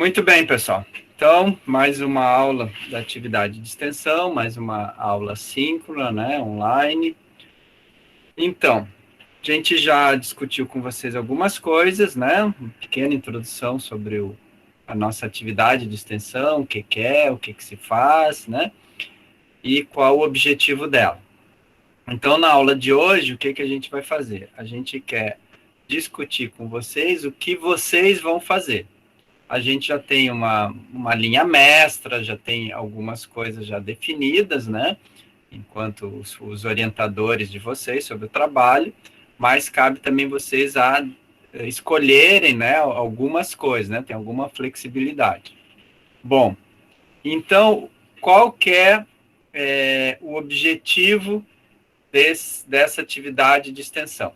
Muito bem, pessoal. Então, mais uma aula da atividade de extensão, mais uma aula síncrona, né, online. Então, a gente já discutiu com vocês algumas coisas, né, uma pequena introdução sobre a nossa atividade de extensão, o que é, o que se faz, né, e qual o objetivo dela. Então, na aula de hoje, o que a gente vai fazer? A gente quer discutir com vocês o que vocês vão fazer. A gente já tem uma linha mestra, já tem algumas coisas já definidas, né? Enquanto os orientadores de vocês sobre o trabalho, mas cabe também vocês a escolherem, né, algumas coisas, né? Tem alguma flexibilidade. Bom, então, qual que é o objetivo dessa atividade de extensão?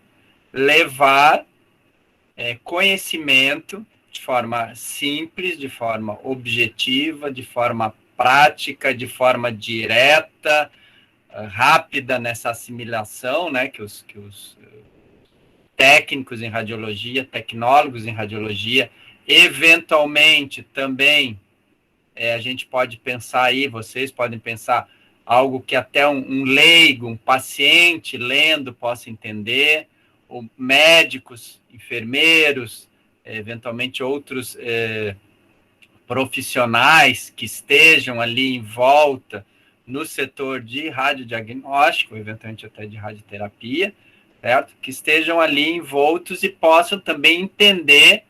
Levar conhecimento de forma simples, de forma objetiva, de forma prática, de forma direta, rápida nessa assimilação, né, que os técnicos em radiologia, tecnólogos em radiologia, eventualmente também a gente pode pensar aí, vocês podem pensar algo que até um leigo, um paciente lendo possa entender, ou médicos, enfermeiros, eventualmente outros profissionais que estejam ali em volta no setor de radiodiagnóstico, eventualmente até de radioterapia, certo? Que estejam ali envoltos e possam também entender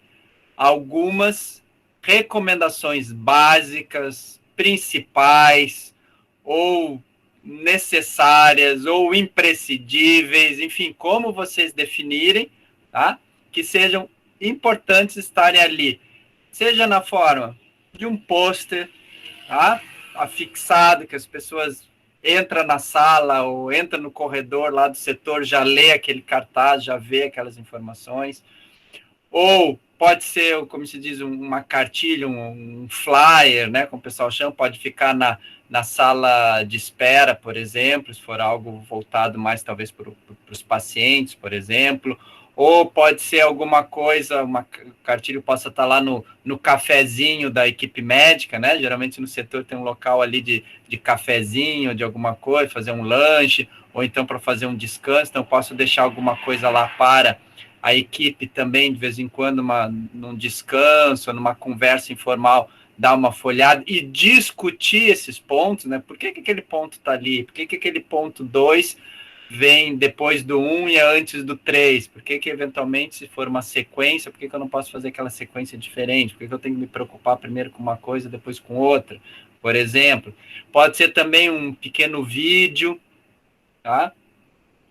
algumas recomendações básicas, principais, ou necessárias, ou imprescindíveis, enfim, como vocês definirem, tá? Que sejam importantes estarem ali, seja na forma de um pôster, tá? Afixado, que as pessoas entram na sala ou entram no corredor lá do setor, já lê aquele cartaz, já vê aquelas informações, ou pode ser, como se diz, uma cartilha, um flyer, né, como o pessoal chama, pode ficar na sala de espera, por exemplo, se for algo voltado mais talvez para os pacientes, por exemplo, ou pode ser alguma coisa, uma cartilha possa estar lá no cafezinho da equipe médica, né, geralmente no setor tem um local ali de cafezinho, de alguma coisa, fazer um lanche, ou então para fazer um descanso, então eu posso deixar alguma coisa lá para a equipe também, de vez em quando, num descanso, numa conversa informal, dar uma folhada e discutir esses pontos, né? Por que aquele ponto está ali? Por que aquele ponto 2 vem depois do 1 e antes do 3? Por que eventualmente, se for uma sequência, por que eu não posso fazer aquela sequência diferente? Por que eu tenho que me preocupar primeiro com uma coisa, depois com outra? Por exemplo, pode ser também um pequeno vídeo, tá?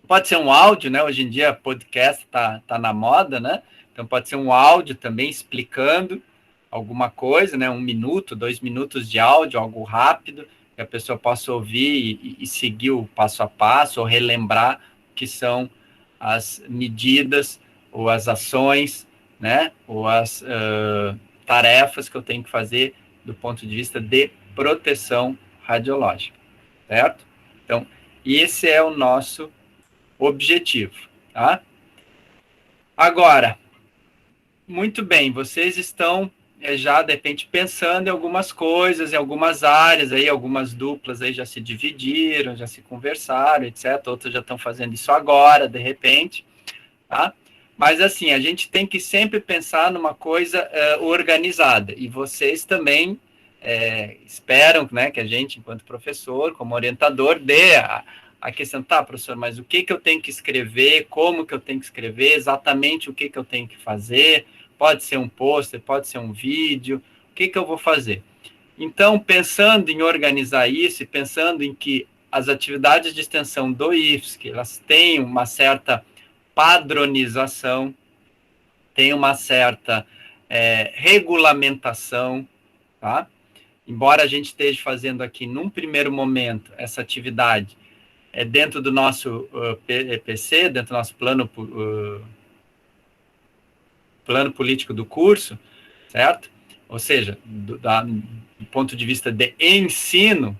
Pode ser um áudio, né? Hoje em dia podcast tá na moda, né? Então pode ser um áudio também explicando alguma coisa, né? 1 minuto, 2 minutos de áudio, algo rápido, que a pessoa possa ouvir e seguir o passo a passo, ou relembrar que são as medidas ou as ações, né? Ou as tarefas que eu tenho que fazer do ponto de vista de proteção radiológica, certo? Então, esse é o nosso objetivo, tá? Agora, muito bem, vocês estão já, de repente, pensando em algumas coisas, em algumas áreas, aí algumas duplas aí já se dividiram, já se conversaram, etc. Outras já estão fazendo isso agora, de repente, tá? Mas, assim, a gente tem que sempre pensar numa coisa organizada, e vocês também esperam, né, que a gente, enquanto professor, como orientador, dê a questão, tá, professor, mas o que eu tenho que escrever, como que eu tenho que escrever, exatamente o que eu tenho que fazer, pode ser um pôster, pode ser um vídeo, o que eu vou fazer? Então, pensando em organizar isso e pensando em que as atividades de extensão do IFSC, elas têm uma certa padronização, tem uma certa regulamentação, tá? Embora a gente esteja fazendo aqui, num primeiro momento, essa atividade dentro do nosso PC, dentro do nosso plano político do curso, certo? Ou seja, do ponto de vista de ensino,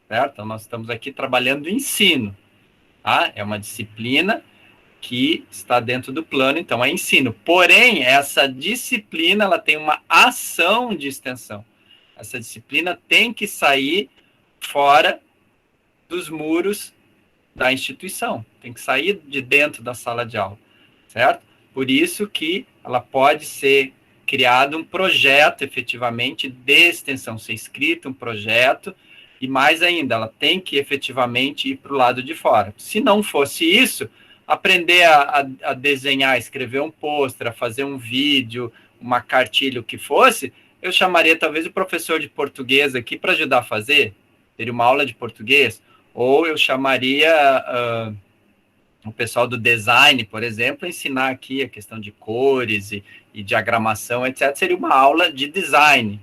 certo? Então, nós estamos aqui trabalhando ensino, tá? É uma disciplina que está dentro do plano, então é ensino. Porém, essa disciplina ela tem uma ação de extensão. Essa disciplina tem que sair fora dos muros da instituição, tem que sair de dentro da sala de aula, certo? Por isso que ela pode ser criado um projeto, efetivamente, de extensão, ser escrito um projeto, e mais ainda, ela tem que efetivamente ir para o lado de fora. Se não fosse isso, aprender a desenhar, escrever um pôster, a fazer um vídeo, uma cartilha, o que fosse, eu chamaria talvez o professor de português aqui para ajudar a fazer, teria uma aula de português, ou eu chamaria o pessoal do design, por exemplo, a ensinar aqui a questão de cores e diagramação, etc. Seria uma aula de design,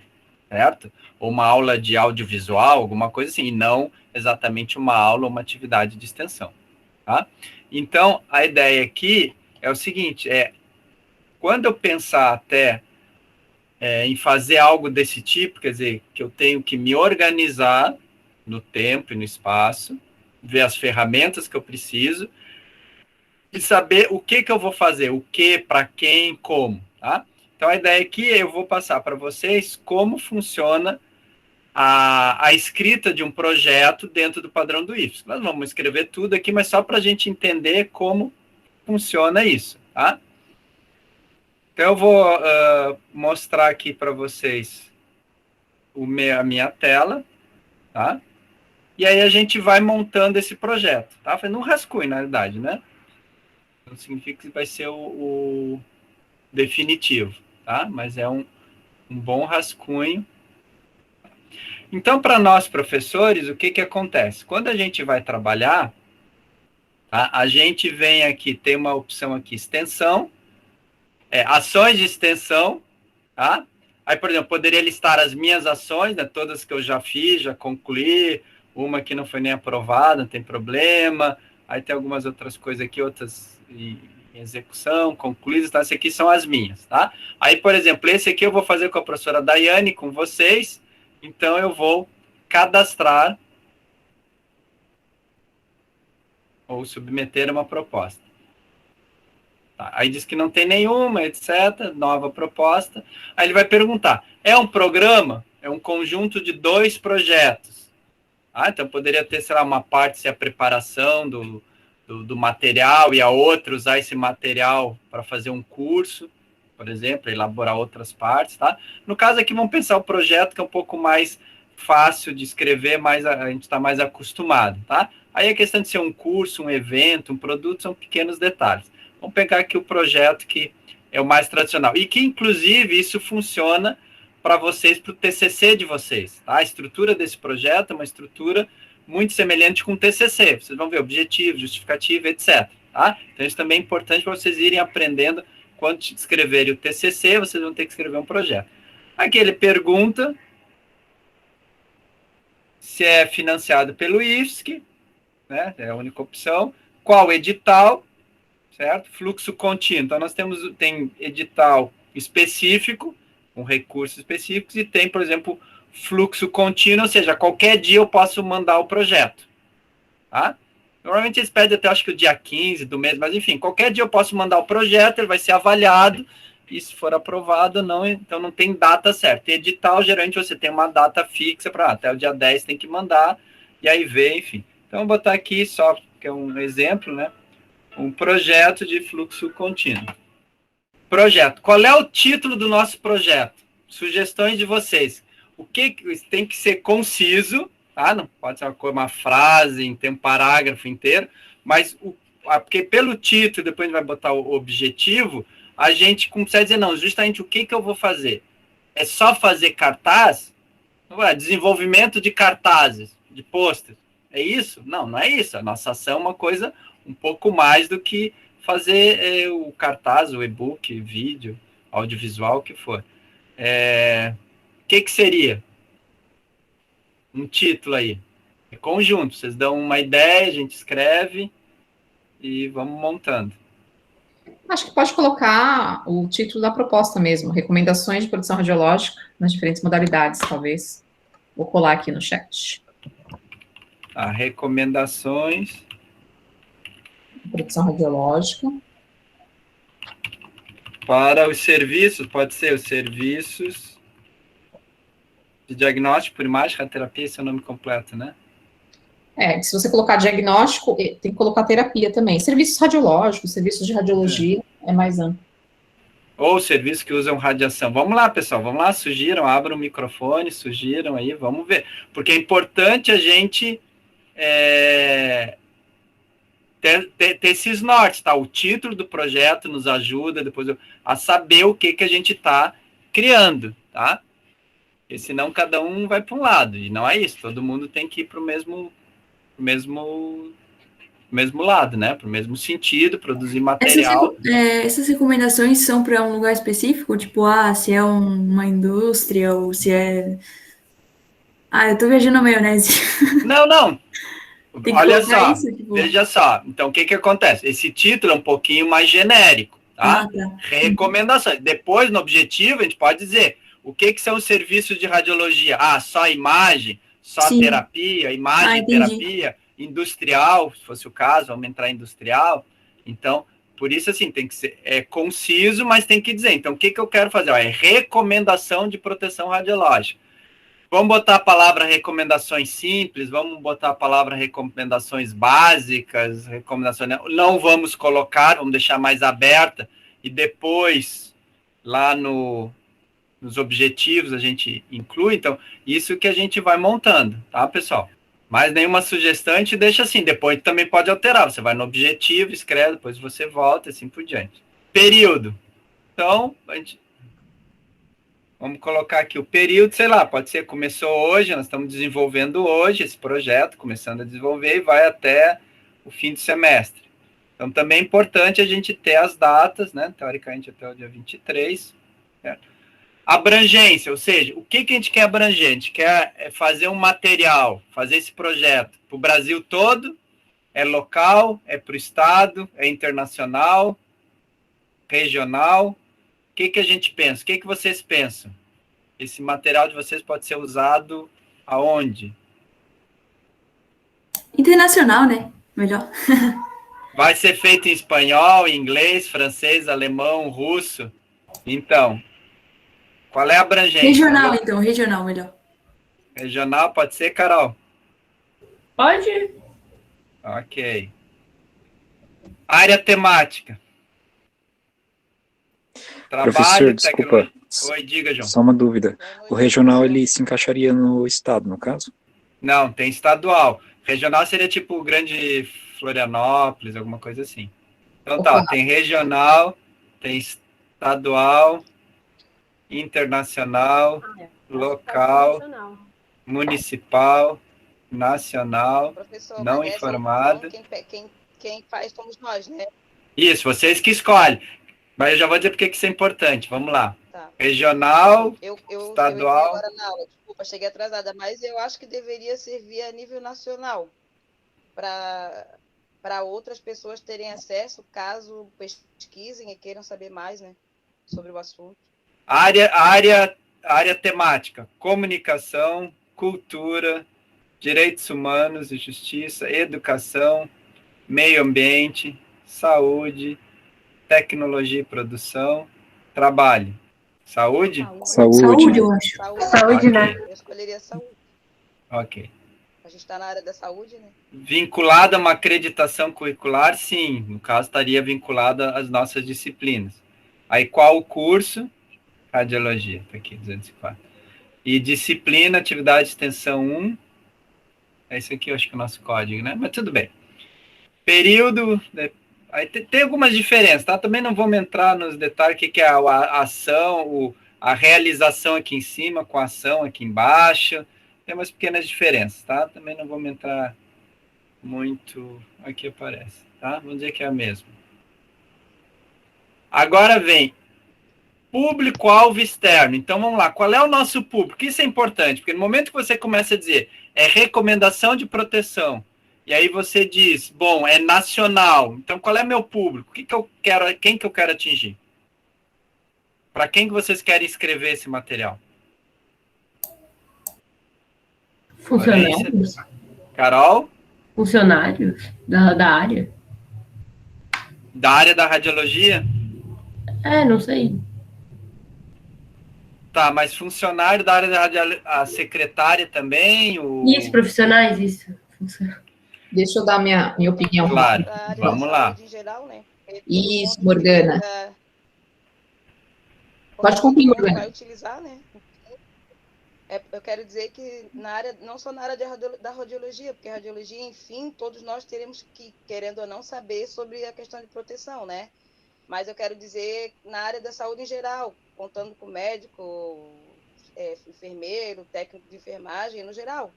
certo? Ou uma aula de audiovisual, alguma coisa assim, e não exatamente uma aula ou uma atividade de extensão, tá? Então, a ideia aqui é o seguinte, quando eu pensar até em fazer algo desse tipo, quer dizer, que eu tenho que me organizar no tempo e no espaço, ver as ferramentas que eu preciso e saber o que eu vou fazer, o que, para quem, como, tá? Então, a ideia aqui eu vou passar para vocês como funciona a escrita de um projeto dentro do padrão do IFSC. Nós vamos escrever tudo aqui, mas só para a gente entender como funciona isso, tá? Então, eu vou mostrar aqui para vocês a minha tela, tá? E aí a gente vai montando esse projeto, tá? Fazendo um rascunho, na verdade, né? Não significa que vai ser o definitivo, tá? Mas é um bom rascunho. Então, para nós, professores, o que acontece? Quando a gente vai trabalhar, tá? A gente vem aqui, tem uma opção aqui, extensão, ações de extensão, tá? Aí, por exemplo, poderia listar as minhas ações, né? Todas que eu já fiz, já concluí, uma que não foi nem aprovada, não tem problema. Aí tem algumas outras coisas aqui, outras em execução, concluídas, tá? Essas aqui são as minhas, tá? Aí, por exemplo, esse aqui eu vou fazer com a professora Daiane, com vocês, então eu vou cadastrar ou submeter uma proposta. Tá? Aí diz que não tem nenhuma, etc., nova proposta. Aí ele vai perguntar, é um programa? É um conjunto de 2 projetos. Então poderia ter, sei lá, uma parte ser a preparação do material e a outra usar esse material para fazer um curso, por exemplo, elaborar outras partes, tá? No caso aqui, vamos pensar o projeto que é um pouco mais fácil de escrever, mas a gente está mais acostumado, tá? Aí a questão de ser um curso, um evento, um produto, são pequenos detalhes. Vamos pegar aqui o projeto que é o mais tradicional e que, inclusive, isso funciona para vocês, para o TCC de vocês, tá? A estrutura desse projeto é uma estrutura muito semelhante com o TCC. Vocês vão ver objetivo, justificativa, etc. Tá? Então, isso também é importante para vocês irem aprendendo. Quando escreverem o TCC, vocês vão ter que escrever um projeto. Aqui ele pergunta se é financiado pelo IFSC, né? É a única opção. Qual edital, certo? Fluxo contínuo. Então, nós tem edital específico, com recursos específicos, e tem, por exemplo, fluxo contínuo, ou seja, qualquer dia eu posso mandar o projeto. Tá? Normalmente eles pedem até, acho que o dia 15 do mês, mas enfim, qualquer dia eu posso mandar o projeto, ele vai ser avaliado, e se for aprovado, não, então não tem data certa. E edital, geralmente você tem uma data fixa para até o dia 10 tem que mandar, e aí vê, enfim. Então, eu vou botar aqui só, que é um exemplo, né? Um projeto de fluxo contínuo. Projeto. Qual é o título do nosso projeto? Sugestões de vocês. O que tem que ser conciso, tá? Não pode ser uma frase, tem um parágrafo inteiro, mas porque pelo título, depois a gente vai botar o objetivo, a gente consegue dizer, não, justamente o que eu vou fazer? É só fazer cartaz? Desenvolvimento de cartazes, de pôster. É isso? Não, não é isso. A nossa ação é uma coisa um pouco mais do que fazer o cartaz, o e-book, vídeo, audiovisual, o que for. Que seria? Um título aí. É conjunto. Vocês dão uma ideia, a gente escreve e vamos montando. Acho que pode colocar o título da proposta mesmo, recomendações de produção radiológica nas diferentes modalidades, talvez. Vou colar aqui no chat. Recomendações Produção radiológica. Para os serviços, pode ser os serviços de diagnóstico por imagem, radioterapia, esse é o nome completo, né? Se você colocar diagnóstico, tem que colocar terapia também. Serviços radiológicos, serviços de radiologia, é mais amplo. Ou serviços que usam radiação. Vamos lá, pessoal, vamos lá, sugiram, abram o microfone, sugiram aí, vamos ver. Porque é importante a gente ter esses nortes, tá? O título do projeto nos ajuda depois a saber o que a gente está criando, tá? Porque senão cada um vai para um lado, e não é isso, todo mundo tem que ir para o mesmo lado, né? Para o mesmo sentido, produzir material. Essas recomendações são para um lugar específico? Tipo, se é uma indústria ou se é... eu tô viajando na maionese. Não. Tem que Olha só, isso, tipo... veja só. Então, o que acontece? Esse título é um pouquinho mais genérico, tá? Recomendações. Depois, no objetivo, a gente pode dizer o que são os serviços de radiologia. Só imagem, só terapia, imagem, terapia, industrial, se fosse o caso, vamos entrar em industrial. Então, por isso, assim, tem que ser conciso, mas tem que dizer. Então, o que eu quero fazer? É recomendação de proteção radiológica. Vamos botar a palavra recomendações simples, vamos botar a palavra recomendações básicas, recomendações... Não vamos colocar, vamos deixar mais aberta, e depois, lá nos objetivos, a gente inclui. Então, isso que a gente vai montando, tá, pessoal? Mas nenhuma sugestão, a gente deixa assim, depois também pode alterar. Você vai no objetivo, escreve, depois você volta, assim por diante. Período. Então, vamos colocar aqui o período, sei lá, pode ser, começou hoje, nós estamos desenvolvendo hoje esse projeto, começando a desenvolver e vai até o fim do semestre. Então, também é importante a gente ter as datas, né, teoricamente até o dia 23, certo? Abrangência, ou seja, o que a gente quer abranger? A gente quer fazer um material, fazer esse projeto para o Brasil todo, é local, é para o estado, é internacional, regional. O que a gente pensa? O que vocês pensam? Esse material de vocês pode ser usado aonde? Internacional, né? Melhor. Vai ser feito em espanhol, inglês, francês, alemão, russo. Então, qual é a abrangência? Regional, então. Regional, melhor. Regional, pode ser, Carol? Pode. Ok. Área temática. Trabalho, professor, desculpa. Oi, diga, João. Só uma dúvida. O regional, ele se encaixaria no estado, no caso? Não, tem estadual. Regional seria tipo Grande Florianópolis, alguma coisa assim. Então tá, tem regional, tem estadual, internacional, local, municipal, nacional, professor, não informada. Quem faz somos nós, né? Isso, vocês que escolhem. Mas eu já vou dizer porque que isso é importante. Vamos lá. Tá. Regional, eu estadual. Agora na aula, desculpa, cheguei atrasada, mas eu acho que deveria servir a nível nacional para outras pessoas terem acesso, caso pesquisem e queiram saber mais, né, sobre o assunto. Área temática: comunicação, cultura, direitos humanos e justiça, educação, meio ambiente, saúde, tecnologia e produção, trabalho. Saúde? Saúde, eu acho. Saúde, né? Eu escolheria saúde. Ok. A gente está na área da saúde, né? Vinculada a uma acreditação curricular, sim. No caso, estaria vinculada às nossas disciplinas. Aí, qual o curso? Radiologia, está aqui, 204. E disciplina, atividade extensão 1. Esse aqui eu acho que é o nosso código, né? Mas tudo bem. Período, né? Aí tem algumas diferenças, tá? Também não vamos entrar nos detalhes, o que é a ação, a realização aqui em cima, com a ação aqui embaixo. Tem umas pequenas diferenças, tá? Também não vamos entrar muito... Aqui aparece, tá? Vamos dizer que é a mesma. Agora vem público-alvo externo. Então, vamos lá. Qual é o nosso público? Isso é importante, porque no momento que você começa a dizer recomendação de proteção, e aí você diz, bom, é nacional. Então, qual é meu público? Quem que eu quero atingir? Para quem que vocês querem escrever esse material? Funcionários. Carol? Funcionários da área. Da área da radiologia? Não sei. Tá, mas funcionário da área da radiologia, a secretária também? Isso, profissionais, isso. Deixa eu dar minha opinião. Claro, Da área vamos da lá. saúde em geral, né? Todo Isso, mundo Morgana. Pode todo concluir, mundo vai Morgana. utilizar, né? Eu quero dizer que não só na área da radiologia, porque a radiologia, enfim, todos nós teremos que, querendo ou não, saber sobre a questão de proteção, né? Mas eu quero dizer na área da saúde em geral, contando com médico, enfermeiro, técnico de enfermagem, no geral.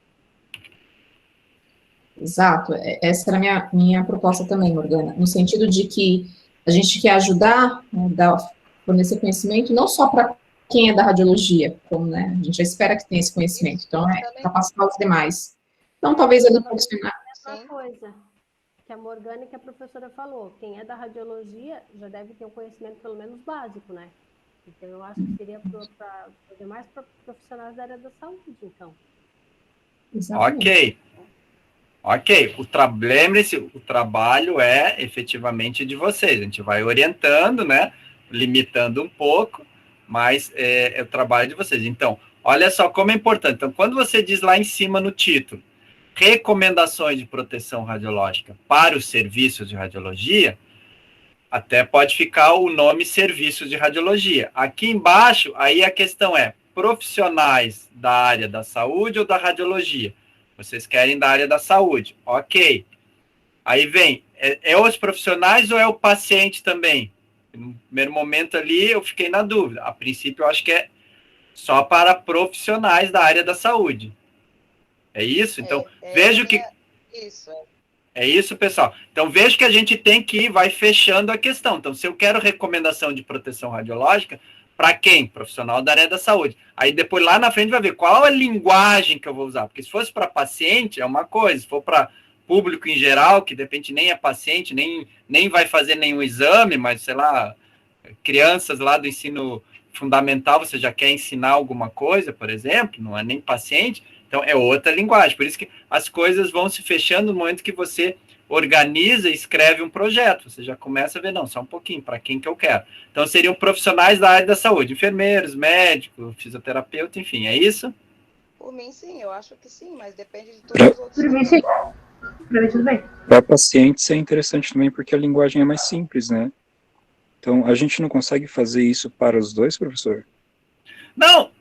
Exato, essa era a minha proposta também, Morgana, no sentido de que a gente quer ajudar, né, fornecer conhecimento, não só para quem é da radiologia, como, né, a gente já espera que tenha esse conhecimento, então capacitar os demais. Então, talvez ali profissional. É uma coisa que a Morgana e que a professora falou, quem é da radiologia já deve ter um conhecimento pelo menos básico, né? Então, eu acho que seria para os demais profissionais da área da saúde, então. Exatamente. Ok. Lembre-se, o trabalho é efetivamente de vocês. A gente vai orientando, né? Limitando um pouco, mas é o trabalho de vocês. Então, olha só como é importante. Então, quando você diz lá em cima no título, recomendações de proteção radiológica para os serviços de radiologia, até pode ficar o nome serviços de radiologia. Aqui embaixo, aí a questão é profissionais da área da saúde ou da radiologia? Vocês querem da área da saúde. Ok. Aí vem, é os profissionais ou é o paciente também? No primeiro momento ali eu fiquei na dúvida. A princípio eu acho que é só para profissionais da área da saúde. É isso? Então, vejo que... Isso. É isso, pessoal. Então, vejo que a gente tem que ir, vai fechando a questão. Então, se eu quero recomendação de proteção radiológica, para quem? Profissional da área da saúde. Aí, depois, lá na frente, vai ver qual a linguagem que eu vou usar. Porque se fosse para paciente, é uma coisa. Se for para público em geral, que de repente nem é paciente, nem vai fazer nenhum exame, mas, sei lá, crianças lá do ensino fundamental, você já quer ensinar alguma coisa, por exemplo, não é nem paciente, então é outra linguagem. Por isso que as coisas vão se fechando no momento que você organiza e escreve um projeto. Você já começa a ver, não, só um pouquinho, para quem que eu quero. Então seriam profissionais da área da saúde, enfermeiros, médicos, fisioterapeuta, enfim, é isso? Por mim, sim, eu acho que sim, mas depende de todos os outros. Por mim, sim. Para mim, tudo bem. Para pacientes é interessante também porque a linguagem é mais simples, né? Então, a gente não consegue fazer isso para os dois, professor? Não,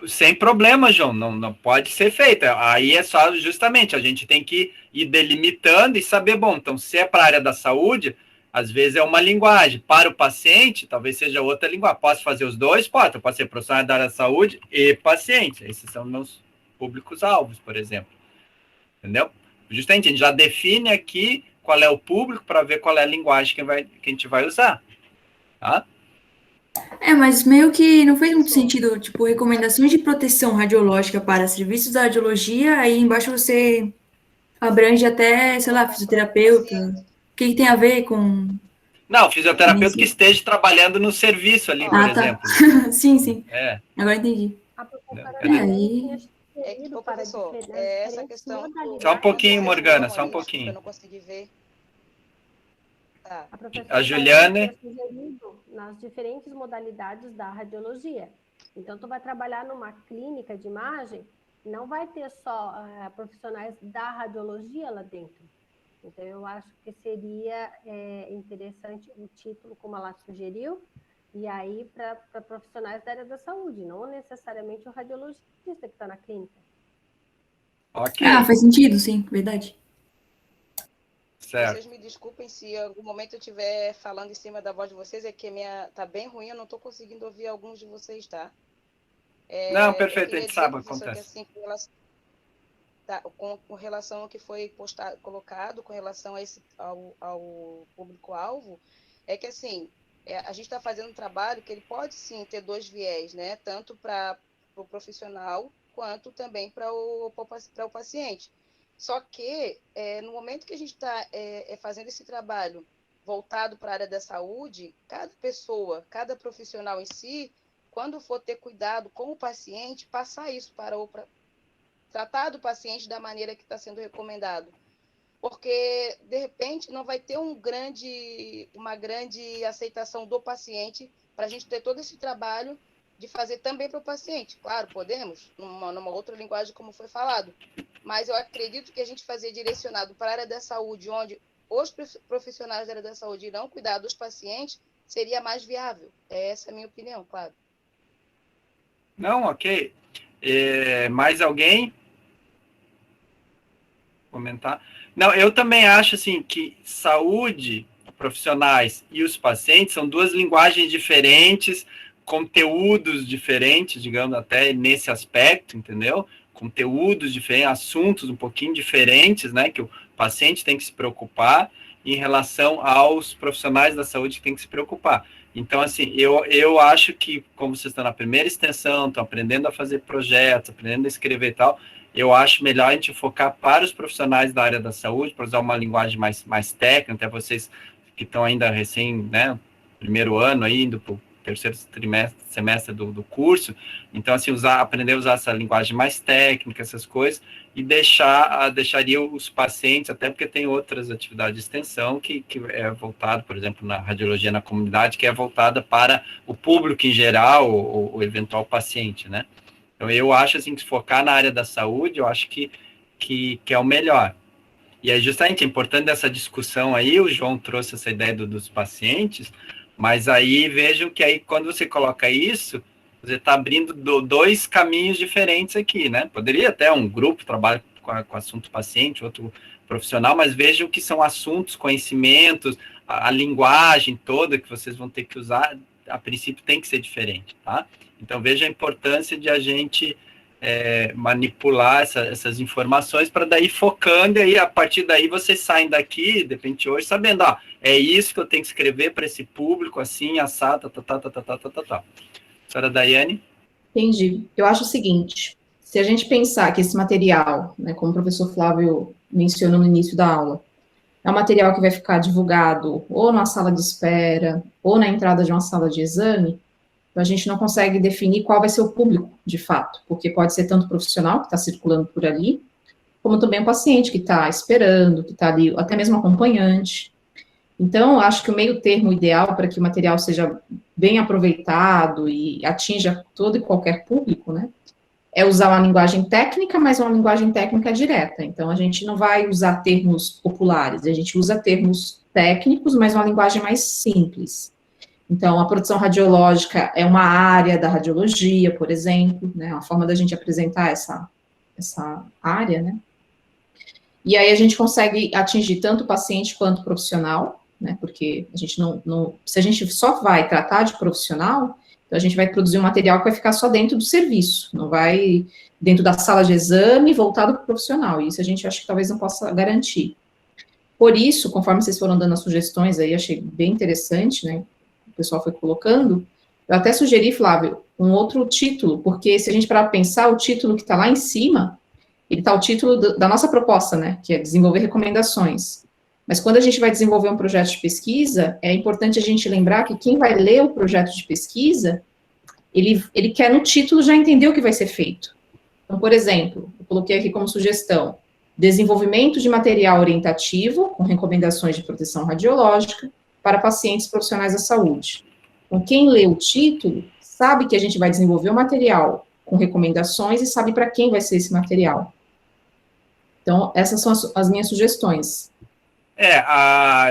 sem problema, João, não pode ser feito. Aí é só justamente, a gente tem que ir delimitando e saber, bom, então se é para a área da saúde, às vezes é uma linguagem. Para o paciente, talvez seja outra linguagem. Posso fazer os dois? Pode. Eu posso ser profissional da área da saúde e paciente. Esses são meus públicos-alvos, por exemplo. Entendeu? Justamente, a gente já define aqui qual é o público para ver qual é a linguagem que a gente vai usar. Tá? Mas meio que não fez muito sentido, tipo, recomendações de proteção radiológica para serviços da radiologia, aí embaixo você abrange até, sei lá, fisioterapeuta. O que tem a ver com... Não, fisioterapeuta que esteja trabalhando no serviço ali, por exemplo. Sim. Agora entendi. A professora aí... professor, essa questão... Só um pouquinho, Morgana, só um pouquinho. Eu não consegui ver. Tá. A Juliane... sugerido nas diferentes modalidades da radiologia. Então, tu vai trabalhar numa clínica de imagem, não vai ter só profissionais da radiologia lá dentro. Então, eu acho que seria interessante o título, como ela sugeriu, e aí para profissionais da área da saúde, não necessariamente o radiologista que está na clínica. Ok. Faz sentido, sim, verdade. Certo. Vocês me desculpem se em algum momento eu estiver falando em cima da voz de vocês, é que tá bem ruim, eu não estou conseguindo ouvir alguns de vocês, tá? Não, perfeito, a gente sabe o que acontece. Assim, com relação ao que foi colocado, com relação ao público-alvo, é que assim, a gente está fazendo um trabalho que ele pode sim ter dois viés, né? Tanto para o profissional, quanto também para o paciente. Só que, no momento que a gente está fazendo esse trabalho voltado para a área da saúde, cada pessoa, cada profissional em si, quando for ter cuidado com o paciente, passar isso para tratar do paciente da maneira que está sendo recomendado. porque, de repente, não vai ter uma grande aceitação do paciente para a gente ter todo esse trabalho de fazer também para o paciente. Claro, podemos, numa outra linguagem, como foi falado, mas eu acredito que a gente fazer direcionado para a área da saúde, onde os profissionais da área da saúde irão cuidar dos pacientes, seria mais viável. Essa é a minha opinião, claro. Não, ok. Mais alguém? Comentar? Não, eu também acho assim que saúde, profissionais e os pacientes são duas linguagens diferentes, conteúdos diferentes, digamos, até nesse aspecto, entendeu? Conteúdos diferentes, assuntos um pouquinho diferentes, né? Que o paciente tem que se preocupar em relação aos profissionais da saúde que tem que se preocupar. Então, assim, eu acho que, como vocês estão na primeira extensão, estão aprendendo a fazer projetos, aprendendo a escrever e tal, eu acho melhor a gente focar para os profissionais da área da saúde, para usar uma linguagem mais técnica, até vocês que estão ainda recém, né, primeiro ano, aí, indo para o terceiro semestre do curso, então, assim, aprender a usar essa linguagem mais técnica, essas coisas, e deixaria os pacientes, até porque tem outras atividades de extensão que é voltado, por exemplo, na radiologia na comunidade, que é voltada para o público em geral, o eventual paciente, né? Então, eu acho, assim, que se focar na área da saúde, eu acho que é o melhor. E é justamente importante essa discussão aí, o João trouxe essa ideia dos pacientes, mas aí vejam que aí quando você coloca isso, você está abrindo dois caminhos diferentes aqui, né? Poderia até um grupo trabalhar com assunto paciente, outro profissional, mas vejam que são assuntos, conhecimentos, a linguagem toda que vocês vão ter que usar, a princípio tem que ser diferente, tá? Então veja a importância de a gente manipular essas informações para daí focando, e aí a partir daí vocês saem daqui, de repente hoje, sabendo, ó, é isso que eu tenho que escrever para esse público, assim, assado, tá. Senhora Daiane? Entendi. Eu acho o seguinte, se a gente pensar que esse material, né, como o professor Flávio mencionou no início da aula, é um material que vai ficar divulgado ou na sala de espera, ou na entrada de uma sala de exame, então a gente não consegue definir qual vai ser o público, de fato, porque pode ser tanto o profissional que está circulando por ali, como também o paciente que está esperando, que está ali, até mesmo o acompanhante. Então, eu acho que o meio termo ideal para que o material seja bem aproveitado e atinja todo e qualquer público, né, é usar uma linguagem técnica, mas uma linguagem técnica direta. Então, a gente não vai usar termos populares, a gente usa termos técnicos, mas uma linguagem mais simples. Então, a produção radiológica é uma área da radiologia, por exemplo, né, uma forma da gente apresentar essa área, né. E aí a gente consegue atingir tanto o paciente quanto o profissional, né, porque a gente se a gente só vai tratar de profissional, então a gente vai produzir um material que vai ficar só dentro do serviço, não vai dentro da sala de exame voltado para o profissional, e isso a gente acha que talvez não possa garantir. Por isso, conforme vocês foram dando as sugestões aí, achei bem interessante, né, o pessoal foi colocando, eu até sugeri, Flávio, um outro título, porque se a gente parar para pensar, o título que está lá em cima, ele está o título da nossa proposta, né, que é desenvolver recomendações. Mas quando a gente vai desenvolver um projeto de pesquisa, é importante a gente lembrar que quem vai ler o projeto de pesquisa, ele quer no título já entender o que vai ser feito. Então, por exemplo, eu coloquei aqui como sugestão, desenvolvimento de material orientativo, com recomendações de proteção radiológica, para pacientes profissionais da saúde. Então, quem lê o título, sabe que a gente vai desenvolver o material com recomendações e sabe para quem vai ser esse material. Então, essas são as minhas sugestões.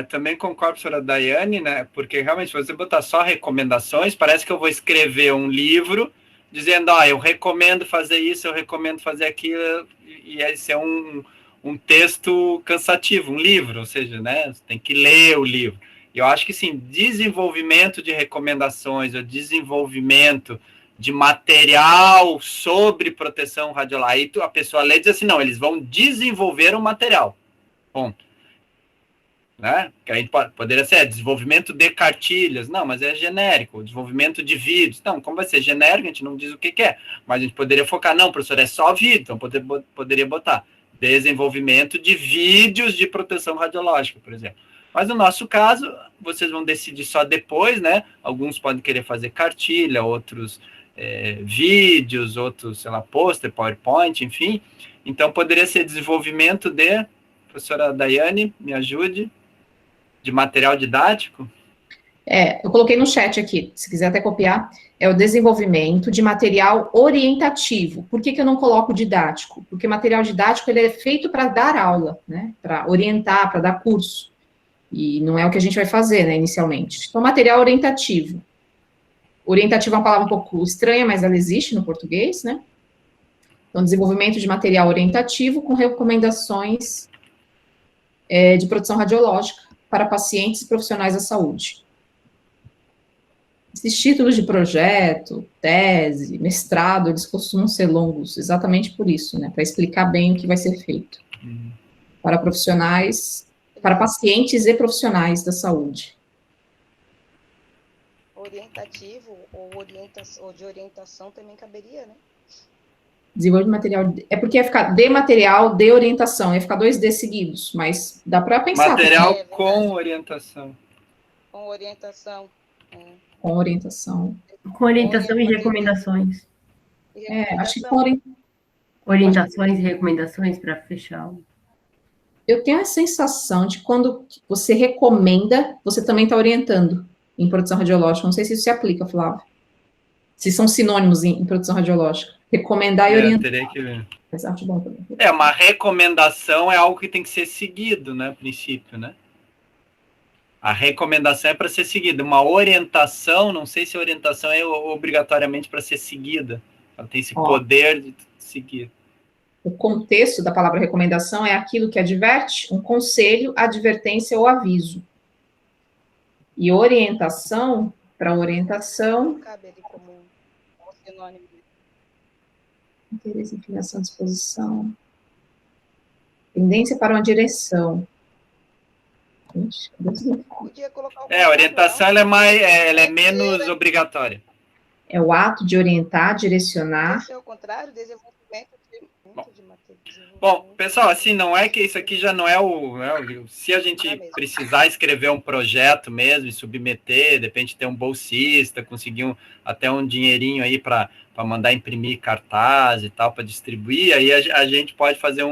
Também concordo com a senhora Daiane, né, porque realmente se você botar só recomendações, parece que eu vou escrever um livro dizendo, eu recomendo fazer isso, eu recomendo fazer aquilo, e esse é um texto cansativo, um livro, ou seja, né, você tem que ler o livro. E eu acho que, sim, desenvolvimento de recomendações, o desenvolvimento de material sobre proteção radiológica, aí a pessoa lê e diz assim, não, eles vão desenvolver um material, ponto. Né? Que a gente poderia ser desenvolvimento de cartilhas, não, mas é genérico, desenvolvimento de vídeos, não, como vai ser genérico, a gente não diz o que é, mas a gente poderia focar, não, professor, é só vídeo, então poderia botar desenvolvimento de vídeos de proteção radiológica, por exemplo. Mas no nosso caso, vocês vão decidir só depois, né, alguns podem querer fazer cartilha, outros vídeos, outros, sei lá, pôster, PowerPoint, enfim, então poderia ser desenvolvimento de Professora Daiane, me ajude. De material didático? Eu coloquei no chat aqui, se quiser até copiar, é o desenvolvimento de material orientativo. Por que eu não coloco didático? Porque material didático, ele é feito para dar aula, né, para orientar, para dar curso, e não é o que a gente vai fazer, né, inicialmente. Então, material orientativo. Orientativo é uma palavra um pouco estranha, mas ela existe no português, né? Então, desenvolvimento de material orientativo com recomendações de produção radiológica para pacientes e profissionais da saúde. Esses títulos de projeto, tese, mestrado, eles costumam ser longos, exatamente por isso, né? Para explicar bem o que vai ser feito. Para profissionais, para pacientes e profissionais da saúde. Orientativo ou de orientação também caberia, né? Desenvolvimento de material. É porque ia ficar de material, de orientação, ia ficar 2 D seguidos, mas dá para pensar. Material com orientação. Com orientação. Com orientação. Com orientação e recomendações. Acho que com Orientações e recomendações para fechar. Eu tenho a sensação de quando você recomenda, você também está orientando em produção radiológica. Não sei se isso se aplica, Flávio. Se são sinônimos em produção radiológica. Recomendar e orientar. Teria que ver. Mas acho bom também. Uma recomendação é algo que tem que ser seguido, né? A princípio, né? A recomendação é para ser seguida. Uma orientação, não sei se a orientação é obrigatoriamente para ser seguida. Ela tem esse poder de seguir. O contexto da palavra recomendação é aquilo que adverte, um conselho, advertência ou aviso. E orientação, para orientação... Cabe ali como sinônimo. Interesse, inclinação, disposição. Tendência para uma direção. Podia colocar a orientação ela é menos obrigatória. É o ato de orientar, direcionar. Esse é o contrário, desenvolvimento de material. Bom, pessoal, assim, não é que isso aqui já não é se a gente precisar escrever um projeto mesmo e submeter, de repente ter um bolsista, conseguir até um dinheirinho aí para mandar imprimir cartaz e tal, para distribuir, aí a gente pode fazer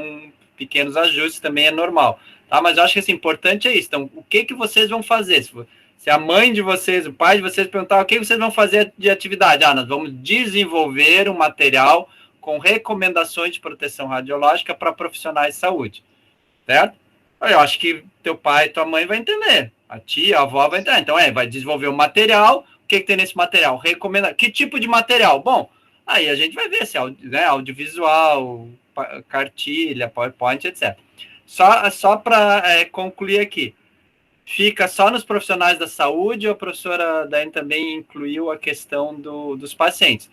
pequenos ajustes, também é normal. Tá? Mas eu acho que assim, importante é isso. Então, o que vocês vão fazer? Se a mãe de vocês, o pai de vocês perguntar o que vocês vão fazer de atividade, nós vamos desenvolver um material com recomendações de proteção radiológica para profissionais de saúde, certo? Eu acho que teu pai e tua mãe vai entender, a tia, a avó vai entender. Então, vai desenvolver um material, o que tem nesse material? Recomenda. Que tipo de material? Bom, aí a gente vai ver se é audiovisual, cartilha, PowerPoint, etc. Só para concluir aqui, fica só nos profissionais da saúde, ou a professora Daiane também incluiu a questão dos pacientes?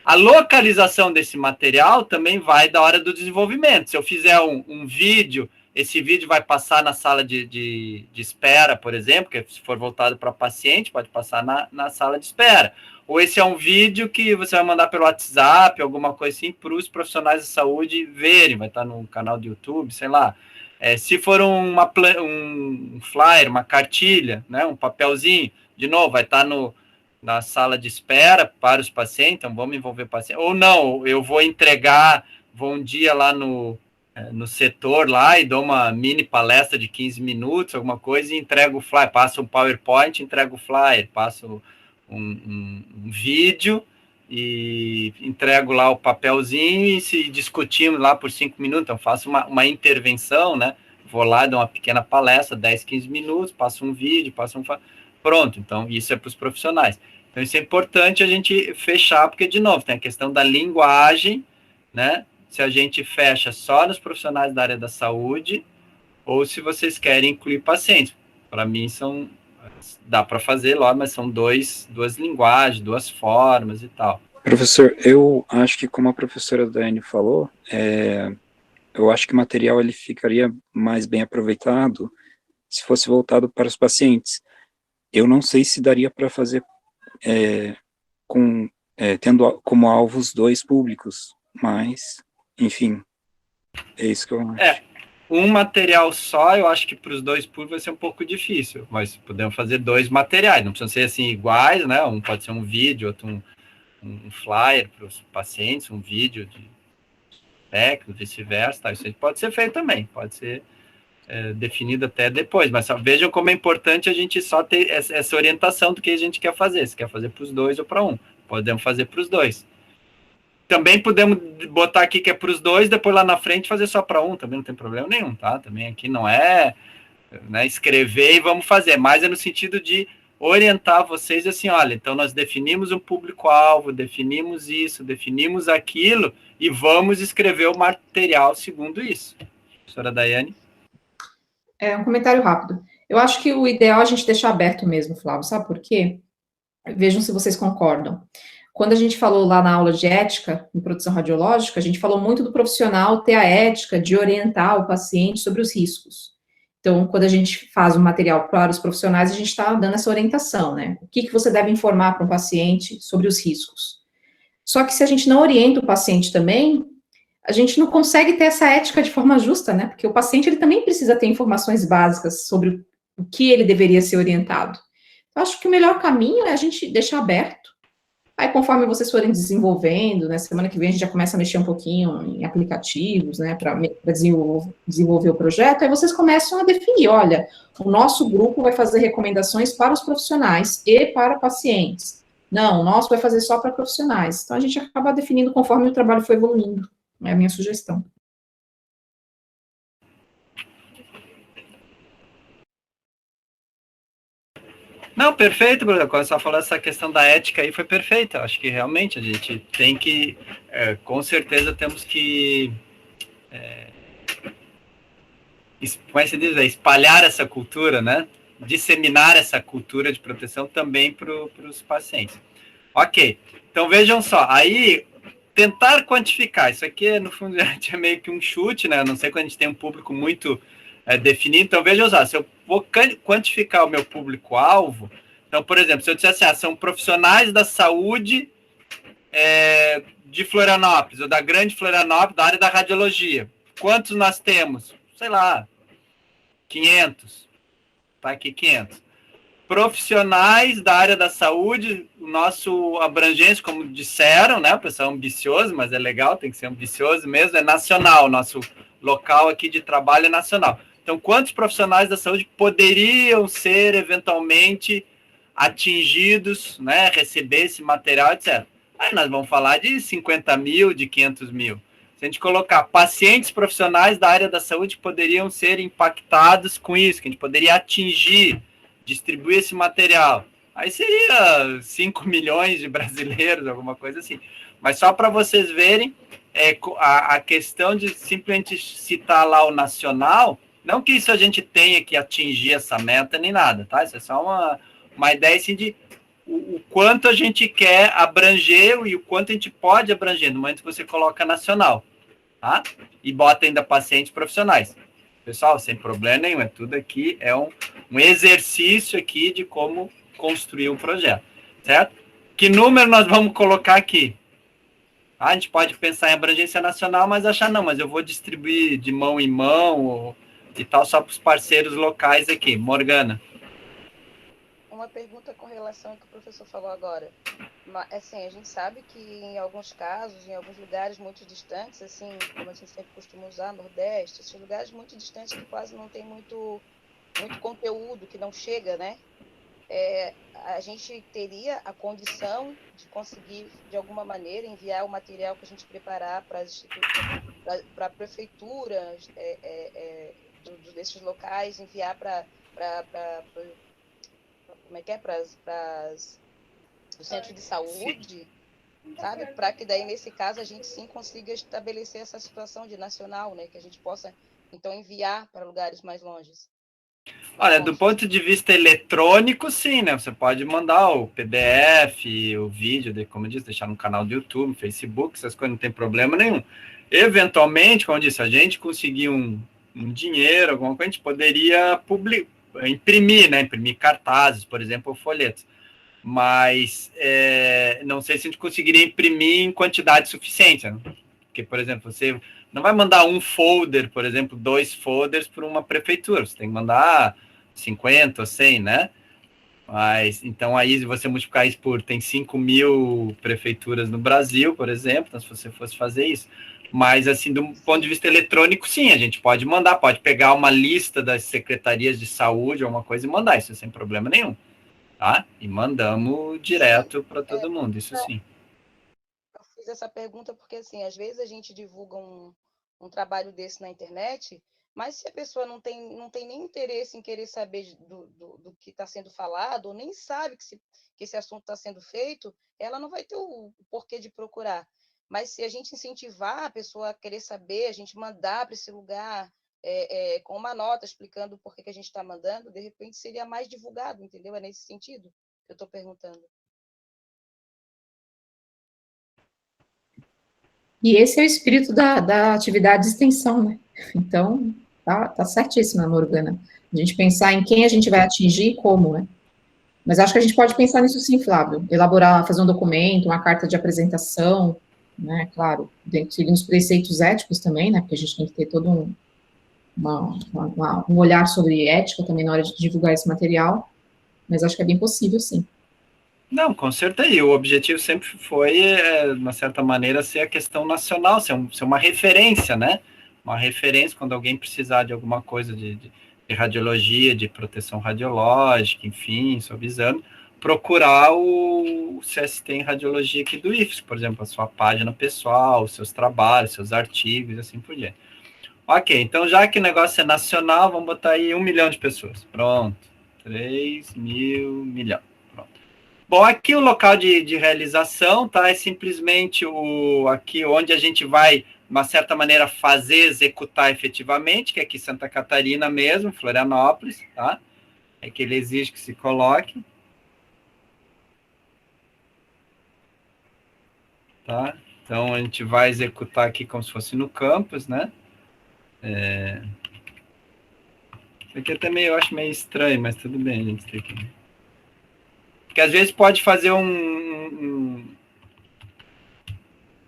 A localização desse material também vai da hora do desenvolvimento. Se eu fizer um vídeo, esse vídeo vai passar na sala de espera, por exemplo, que se for voltado para paciente, pode passar na sala de espera. Ou esse é um vídeo que você vai mandar pelo WhatsApp, alguma coisa assim, para os profissionais da saúde verem, vai estar no canal do YouTube, sei lá. Se for um flyer, uma cartilha, né, um papelzinho, de novo, vai estar na sala de espera para os pacientes, então vamos envolver o paciente. Ou não, eu vou um dia lá no setor lá e dou uma mini palestra de 15 minutos, alguma coisa, e entrego o flyer, passo um PowerPoint, entrego o flyer, passo um vídeo e entrego lá o papelzinho e se discutimos lá por 5 minutos, então faço uma intervenção, né? Vou lá, dou uma pequena palestra, 10, 15 minutos, passo um vídeo, pronto, então isso é para os profissionais. Então isso é importante a gente fechar, porque, de novo, tem a questão da linguagem, né? Se a gente fecha só nos profissionais da área da saúde, ou se vocês querem incluir pacientes. Para mim, dá para fazer lá, mas são duas linguagens, 2 formas e tal. Professor, eu acho que, como a professora Daiane falou, eu acho que o material ele ficaria mais bem aproveitado se fosse voltado para os pacientes. Eu não sei se daria para fazer tendo como alvos 2 públicos, mas, enfim, é isso que eu acho. Um material só, eu acho que para os 2 públicos vai ser um pouco difícil, mas podemos fazer 2 materiais, não precisam ser assim iguais, né? Um pode ser um vídeo, outro um flyer para os pacientes, um vídeo de técnico, vice-versa, tá? Isso pode ser feito também, pode ser definido até depois, mas só vejam como é importante a gente só ter essa orientação do que a gente quer fazer, se quer fazer para os dois ou para um, podemos fazer para os dois. Também podemos botar aqui que é para os dois, depois lá na frente fazer só para um, também não tem problema nenhum, tá? Também aqui não é, né, escrever e vamos fazer, mas é no sentido de orientar vocês assim, olha, então nós definimos um público-alvo, definimos isso, definimos aquilo e vamos escrever o material segundo isso. Professora Daiane? Um comentário rápido. Eu acho que o ideal é a gente deixar aberto mesmo, Flávio, sabe por quê? Vejam se vocês concordam. Quando a gente falou lá na aula de ética em produção radiológica, a gente falou muito do profissional ter a ética de orientar o paciente sobre os riscos. Então, quando a gente faz um material para os profissionais, a gente está dando essa orientação, né? O que você deve informar para um paciente sobre os riscos. Só que se a gente não orienta o paciente também, a gente não consegue ter essa ética de forma justa, né? Porque o paciente, ele também precisa ter informações básicas sobre o que ele deveria ser orientado. Eu acho que o melhor caminho é a gente deixar aberto. Aí, conforme vocês forem desenvolvendo, né, semana que vem a gente já começa a mexer um pouquinho em aplicativos, né, para desenvolver o projeto, aí vocês começam a definir, olha, o nosso grupo vai fazer recomendações para os profissionais e para pacientes. Não, o nosso vai fazer só para profissionais. Então, a gente acaba definindo conforme o trabalho foi evoluindo. É a minha sugestão. Não, perfeito, Bruno. Quando você falou essa questão da ética aí, foi perfeito. Eu acho que realmente a gente tem que, com certeza, temos que, como é que se diz? Espalhar essa cultura, né? Disseminar essa cultura de proteção também para os pacientes. Ok, então vejam só, aí tentar quantificar, isso aqui no fundo é meio que um chute, né? A não sei quando a gente tem um público muito definido, então vejam só, se eu vou quantificar o meu público-alvo, então, por exemplo, se eu disser assim, são profissionais da saúde de Florianópolis, ou da Grande Florianópolis, da área da radiologia, quantos nós temos? Sei lá, 500, tá aqui 500. Profissionais da área da saúde, o nosso abrangência, como disseram, né, o pessoal é ambicioso, mas é legal, tem que ser ambicioso mesmo, é nacional, nosso local aqui de trabalho é nacional. Então, quantos profissionais da saúde poderiam ser, eventualmente, atingidos, né, receber esse material, etc. Aí nós vamos falar de 50 mil, de 500 mil. Se a gente colocar pacientes profissionais da área da saúde poderiam ser impactados com isso, que a gente poderia atingir, distribuir esse material. Aí seria 5 milhões de brasileiros, alguma coisa assim. Mas só para vocês verem, a questão de simplesmente citar lá o nacional, não que isso a gente tenha que atingir essa meta nem nada, tá? Isso é só uma ideia assim de o quanto a gente quer abranger e o quanto a gente pode abranger no momento que você coloca nacional, tá? E bota ainda pacientes profissionais. Pessoal, sem problema nenhum, tudo aqui é um exercício aqui de como construir um projeto, certo? Que número nós vamos colocar aqui? A gente pode pensar em abrangência nacional, mas achar, não, mas eu vou distribuir de mão em mão e tal, só para os parceiros locais aqui. Morgana. Uma pergunta com relação ao que o professor falou agora. Assim, a gente sabe que em alguns casos, em alguns lugares muito distantes, assim, como a gente sempre costuma usar, Nordeste, esses lugares muito distantes que quase não tem muito conteúdo, que não chega, né? A gente teria a condição de conseguir, de alguma maneira, enviar o material que a gente preparar para as instituições, para a prefeitura desses locais, enviar para como é que é, para o centro de saúde, sabe? Para que daí, nesse caso, a gente sim consiga estabelecer essa situação de nacional, né? Que a gente possa, então, enviar para lugares mais longes. Olha, do ponto de vista eletrônico, sim, né? Você pode mandar o PDF, o vídeo, como eu disse, deixar no canal do YouTube, Facebook, essas coisas, não tem problema nenhum. Eventualmente, como eu disse, a gente conseguir um dinheiro, alguma coisa, a gente poderia imprimir, né? Imprimir cartazes, por exemplo, ou folhetos. Mas não sei se a gente conseguiria imprimir em quantidade suficiente, né? Porque, por exemplo, você não vai mandar um folder, por exemplo, 2 folders para uma prefeitura. Você tem que mandar 50 ou 100, né? Mas, então, aí, se você multiplicar isso tem 5.000 prefeituras no Brasil, por exemplo, então, se você fosse fazer isso. Mas, assim, do ponto de vista eletrônico, sim, a gente pode mandar, pode pegar uma lista das secretarias de saúde, alguma coisa, e mandar, isso sem problema nenhum, tá? E mandamos direto para todo mundo, isso sim. Eu fiz essa pergunta porque, assim, às vezes a gente divulga um trabalho desse na internet, mas se a pessoa não tem nem interesse em querer saber do que está sendo falado, ou nem sabe que esse assunto está sendo feito, ela não vai ter o porquê de procurar. Mas se a gente incentivar a pessoa a querer saber, a gente mandar para esse lugar com uma nota explicando o porquê que a gente está mandando, de repente seria mais divulgado, entendeu? É nesse sentido que eu estou perguntando. E esse é o espírito da atividade de extensão, né? Então, tá certíssima, Morgana. A gente pensar em quem a gente vai atingir e como, né? Mas acho que a gente pode pensar nisso sim, Flávio. Elaborar, fazer um documento, uma carta de apresentação, né? Claro, seguindo os preceitos éticos também, né? Porque a gente tem que ter todo um olhar sobre ética também na hora de divulgar esse material. Mas acho que é bem possível, sim. Não, com certeza. E o objetivo sempre foi, de uma certa maneira, ser a questão nacional, ser uma referência, né? Uma referência quando alguém precisar de alguma coisa de radiologia, de proteção radiológica, enfim, sobre exame, procurar o CST em radiologia aqui do IFES, por exemplo, a sua página pessoal, os seus trabalhos, seus artigos, e assim por diante. Ok, então já que o negócio é nacional, vamos botar aí 1 milhão de pessoas. Pronto. 3.000 milhões. Bom, aqui o local de realização, tá? É simplesmente aqui onde a gente vai, de uma certa maneira, executar efetivamente, que é aqui em Santa Catarina mesmo, Florianópolis, tá? É que ele exige que se coloque. Tá? Então, a gente vai executar aqui como se fosse no campus, né? Isso aqui até eu acho meio estranho, mas tudo bem, a gente tem que... Porque às vezes pode fazer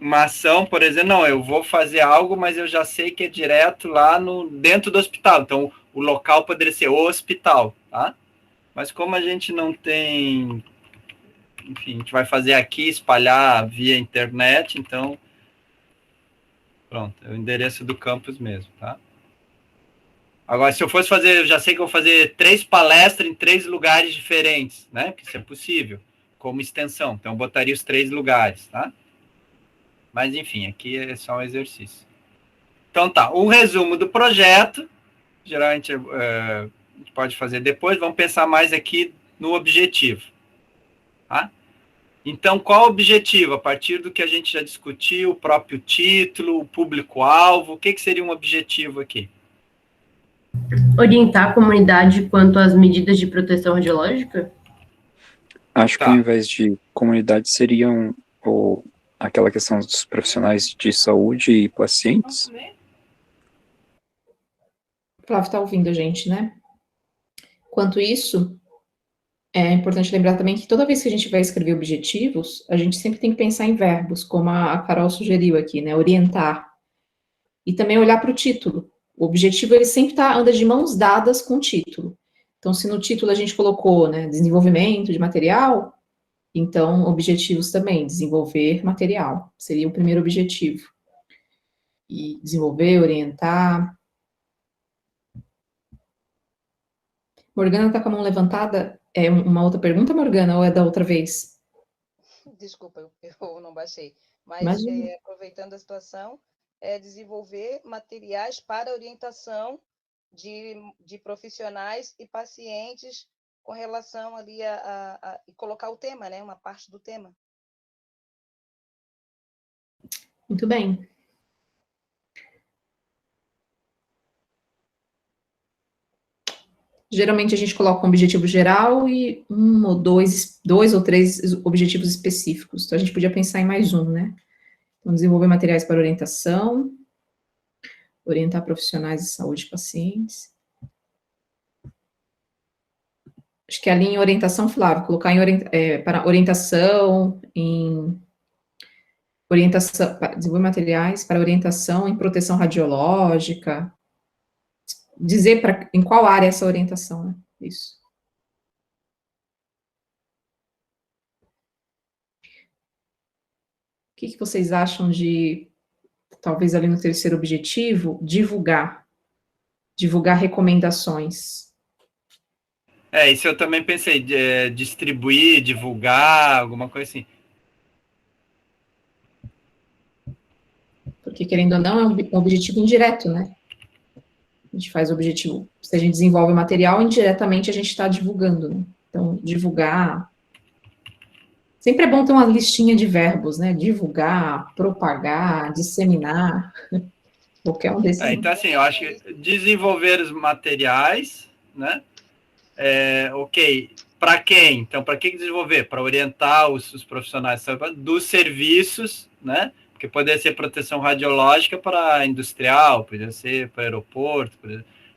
uma ação, por exemplo, não, eu vou fazer algo, mas eu já sei que é direto lá dentro do hospital. Então, o local poderia ser o hospital, tá? Mas como a gente não tem... Enfim, a gente vai fazer aqui, espalhar via internet, então... Pronto, é o endereço do campus mesmo, tá? Agora, se eu fosse fazer, eu já sei que eu vou fazer 3 palestras em 3 lugares diferentes, né? Porque isso é possível, como extensão. Então, eu botaria os 3 lugares, tá? Mas, enfim, aqui é só um exercício. Então, tá. O resumo do projeto, geralmente a gente pode fazer depois. Vamos pensar mais aqui no objetivo, tá? Então, qual o objetivo? A partir do que a gente já discutiu, o próprio título, o público-alvo, o que seria um objetivo aqui? Orientar a comunidade quanto às medidas de proteção radiológica? Acho que ao invés de comunidade seriam aquela questão dos profissionais de saúde e pacientes. O Flávio está ouvindo a gente, né? Enquanto isso, é importante lembrar também que toda vez que a gente vai escrever objetivos, a gente sempre tem que pensar em verbos, como a Carol sugeriu aqui, né? Orientar. E também olhar para o título. O objetivo, ele sempre anda de mãos dadas com o título. Então, se no título a gente colocou, né, desenvolvimento de material, então, objetivos também, desenvolver material, seria o primeiro objetivo. E desenvolver, orientar. Morgana está com a mão levantada. É uma outra pergunta, Morgana, ou é da outra vez? Desculpa, eu não baixei. Mas, aproveitando a situação, desenvolver materiais para orientação de profissionais e pacientes com relação ali e colocar o tema, né? Uma parte do tema. Muito bem. Geralmente a gente coloca um objetivo geral e dois ou três objetivos específicos. Então a gente podia pensar em mais um, né? Então, desenvolver materiais para orientação, orientar profissionais de saúde e pacientes. Acho que ali em orientação, Flávio, colocar para orientação, desenvolver materiais para orientação em proteção radiológica, dizer em qual área é essa orientação, né? Isso. que vocês acham de, talvez ali no terceiro objetivo, divulgar recomendações? Isso eu também pensei, distribuir, divulgar, alguma coisa assim. Porque, querendo ou não, é um objetivo indireto, né? A gente faz o objetivo, se a gente desenvolve o material, indiretamente a gente está divulgando, né? Então, divulgar. Sempre é bom ter uma listinha de verbos, né? Divulgar, propagar, disseminar, qualquer um desses. Então, assim, eu acho que desenvolver os materiais, né? Ok, para quem? Então, para que desenvolver? Para orientar os profissionais dos serviços, né? Porque poderia ser proteção radiológica para industrial, poderia ser para aeroporto.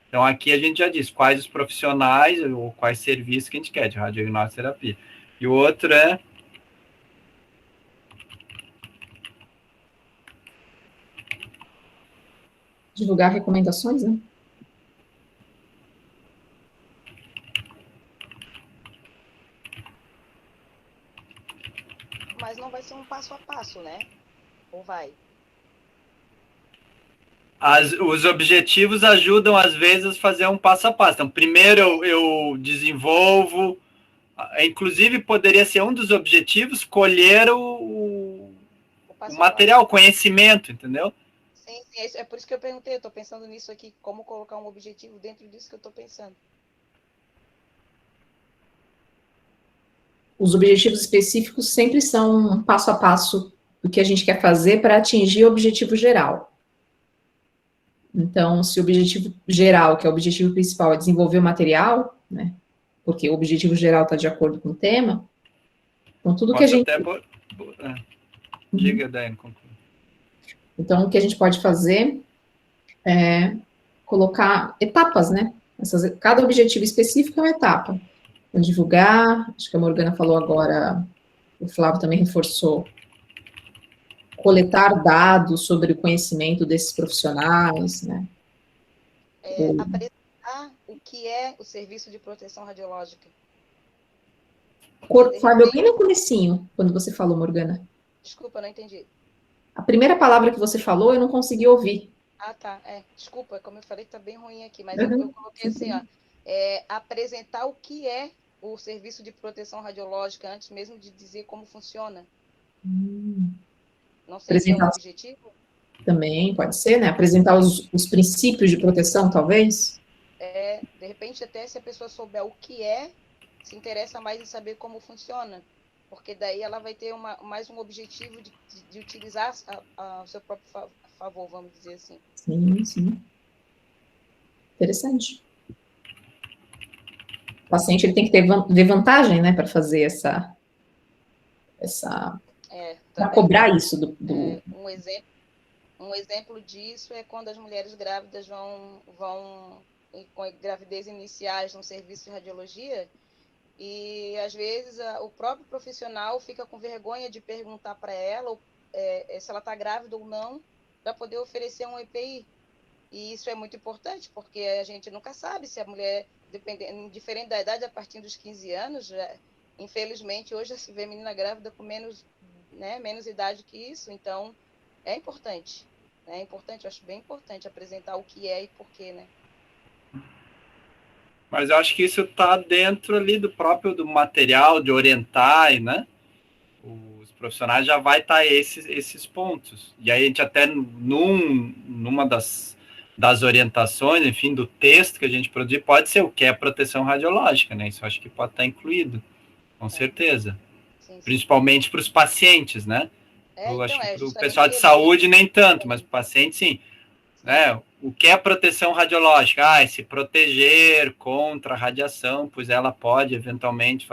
Então, aqui a gente já diz quais os profissionais ou quais serviços que a gente quer de radiodiagnóstico e terapia. E o outro é Divulgar recomendações, né? Mas não vai ser um passo a passo, né? Ou vai? os objetivos ajudam, às vezes, a fazer um passo a passo. Então, primeiro eu desenvolvo, inclusive poderia ser um dos objetivos, colher o material, o conhecimento, entendeu? Sim, é por isso que eu perguntei, eu estou pensando nisso aqui, como colocar um objetivo dentro disso que eu estou pensando. Os objetivos específicos sempre são um passo a passo do que a gente quer fazer para atingir o objetivo geral. Então, se o objetivo geral, que é o objetivo principal, é desenvolver o material, né? Porque o objetivo geral está de acordo com o tema, então tudo que a gente... Diga, Daiane, conclui. Então, o que a gente pode fazer é colocar etapas, né? Cada objetivo específico é uma etapa. Então, divulgar, acho que a Morgana falou agora, o Flávio também reforçou, coletar dados sobre o conhecimento desses profissionais, né? Apresentar o que é o serviço de proteção radiológica. Flávio, bem no comecinho, quando você falou, Morgana. Desculpa, não entendi. A primeira palavra que você falou, eu não consegui ouvir. Ah, tá. Desculpa, como eu falei, tá bem ruim aqui, mas eu coloquei assim, ó, apresentar o que é o serviço de proteção radiológica antes mesmo de dizer como funciona. Não sei se é um objetivo. Também pode ser, né? Apresentar os princípios de proteção, talvez. De repente, até se a pessoa souber o que é, se interessa mais em saber como funciona. Porque daí ela vai ter mais um objetivo de utilizar o seu próprio favor, vamos dizer assim. Sim, sim. Interessante. O paciente ele tem que ver vantagem, né, para fazer para cobrar isso do... Um exemplo disso é quando as mulheres grávidas vão com gravidez iniciais no serviço de radiologia e, às vezes, o próprio profissional fica com vergonha de perguntar para ela se ela está grávida ou não, para poder oferecer um EPI. E isso é muito importante, porque a gente nunca sabe se a mulher, diferente da idade, a partir dos 15 anos, infelizmente, hoje se vê menina grávida com menos idade que isso, então é importante. É importante, eu acho bem importante apresentar o que é e porquê, né? Mas eu acho que isso está dentro ali do material, de orientar, né? Os profissionais já vai estar esses pontos. E aí a gente até numa das orientações, enfim, do texto que a gente produzir, pode ser o que é proteção radiológica, né? Isso eu acho que pode estar incluído, com certeza. Sim. Principalmente para os pacientes, né? Eu acho que para o pessoal de saúde nem tanto, mas para o paciente sim. Né? O que é proteção radiológica? Se proteger contra a radiação, pois ela pode eventualmente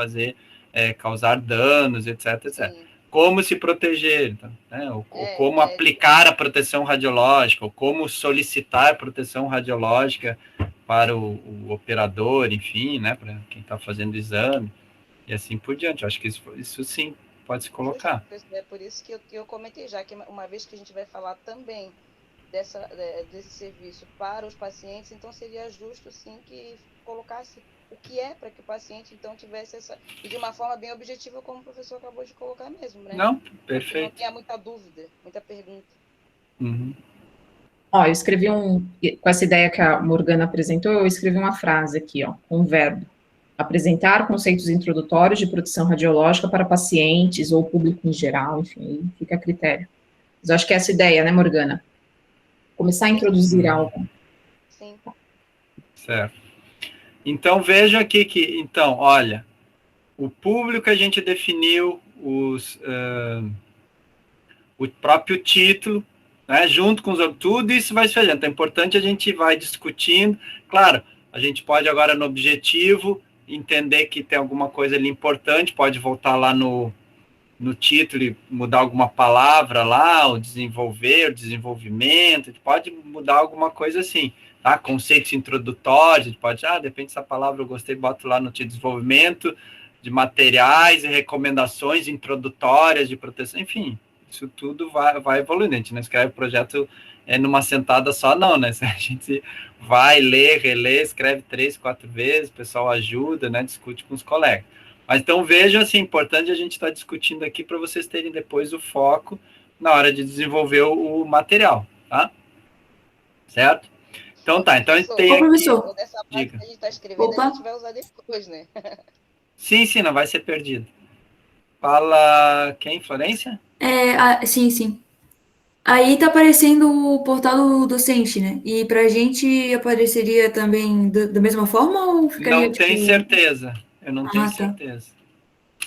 causar danos, etc, etc. Sim. Como se proteger, então, né? ou como aplicar a proteção radiológica, ou como solicitar proteção radiológica para o operador, enfim, né? Para quem está fazendo o exame, e assim por diante. Eu acho que isso sim pode se colocar. É por isso que eu comentei já, que uma vez que a gente vai falar também desse serviço para os pacientes, então seria justo, sim, que colocasse o que é, para que o paciente, então, tivesse essa... E de uma forma bem objetiva, como o professor acabou de colocar mesmo, né? Não, Que não perfeito. tenha muita dúvida, muita pergunta. Uhum. Ó, eu escrevi com essa ideia que a Morgana apresentou, eu escrevi uma frase aqui, ó, um verbo. Apresentar conceitos introdutórios de proteção radiológica para pacientes ou público em geral, enfim, aí fica a critério. Mas eu acho que é essa ideia, né, Morgana? Começar a introduzir algo. Sim. Certo. Então, veja aqui que, então, olha, o público a gente definiu o próprio título, né, junto com tudo isso vai se fazendo. Então, é importante a gente vai discutindo. Claro, a gente pode agora no objetivo entender que tem alguma coisa ali importante, pode voltar lá no título e mudar alguma palavra lá, o desenvolver, o desenvolvimento, a gente pode mudar alguma coisa assim, tá? Conceitos introdutórios, a gente pode, depende dessa palavra, eu gostei, boto lá no título, desenvolvimento de materiais e recomendações introdutórias de proteção, enfim, isso tudo vai evoluindo, a gente não escreve o projeto numa sentada só, não, né? A gente vai ler, reler, escreve 3, 4 vezes, o pessoal ajuda, né? Discute com os colegas. Mas então vejam, assim, é importante a gente estar discutindo aqui para vocês terem depois o foco na hora de desenvolver o material, tá? Certo? Então tá, então a gente tem Ô, aqui... professor. Essa parte Diga. que a gente está escrevendo, Opa. a gente vai usar depois, né? Sim, não vai ser perdido. Fala quem? Florência? Sim, sim. Aí tá aparecendo o portal do docente, né? E pra gente apareceria também da mesma forma ou ficaria, Não tenho certeza. Eu não tenho tá. certeza.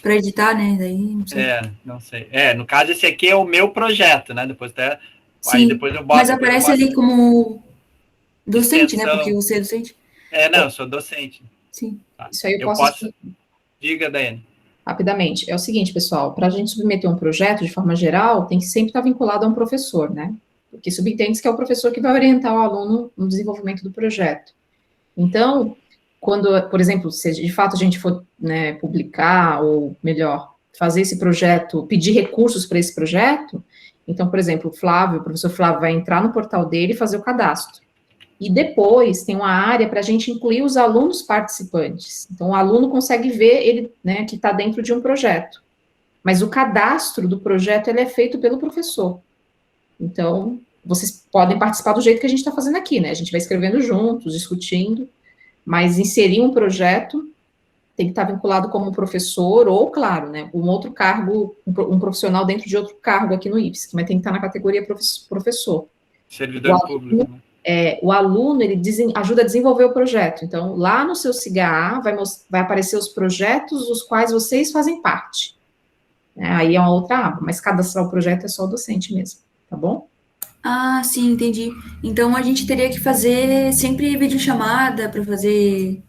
Pra editar, né? Daí, não sei. Não sei. No caso, esse aqui é o meu projeto, né? Depois até... Aí Sim, depois eu boto... mas aparece ali como docente, né? Porque extensão. você é docente. Não, eu sou docente. Sim. Tá? Isso aí eu Eu posso... posso... Diga, Daiane. Rapidamente, é o seguinte, pessoal, para a gente submeter um projeto, de forma geral, tem que sempre estar vinculado a um professor, né? Porque subentende-se que é o professor que vai orientar o aluno no desenvolvimento do projeto. Então, quando, por exemplo, se de fato a gente for, né, publicar, ou melhor, fazer esse projeto, pedir recursos para esse projeto, então, por exemplo, o professor Flávio vai entrar no portal dele e fazer o cadastro. E depois tem uma área para a gente incluir os alunos participantes. Então, o aluno consegue ver ele, né, que está dentro de um projeto. Mas o cadastro do projeto ele é feito pelo professor. Então, vocês podem participar do jeito que a gente está fazendo aqui, né? A gente vai escrevendo juntos, discutindo, mas inserir um projeto tem que estar vinculado como professor ou, claro, né, um outro cargo, um profissional dentro de outro cargo aqui no IFSC, mas tem que estar na categoria professor. Servidor público, né? O aluno, ele ajuda a desenvolver o projeto. Então, lá no seu SIGA vai aparecer os projetos dos quais vocês fazem parte. Aí é uma outra aba, mas cadastrar o projeto é só o docente mesmo, tá bom? Ah, sim, entendi. Então a gente teria que fazer sempre videochamada para fazer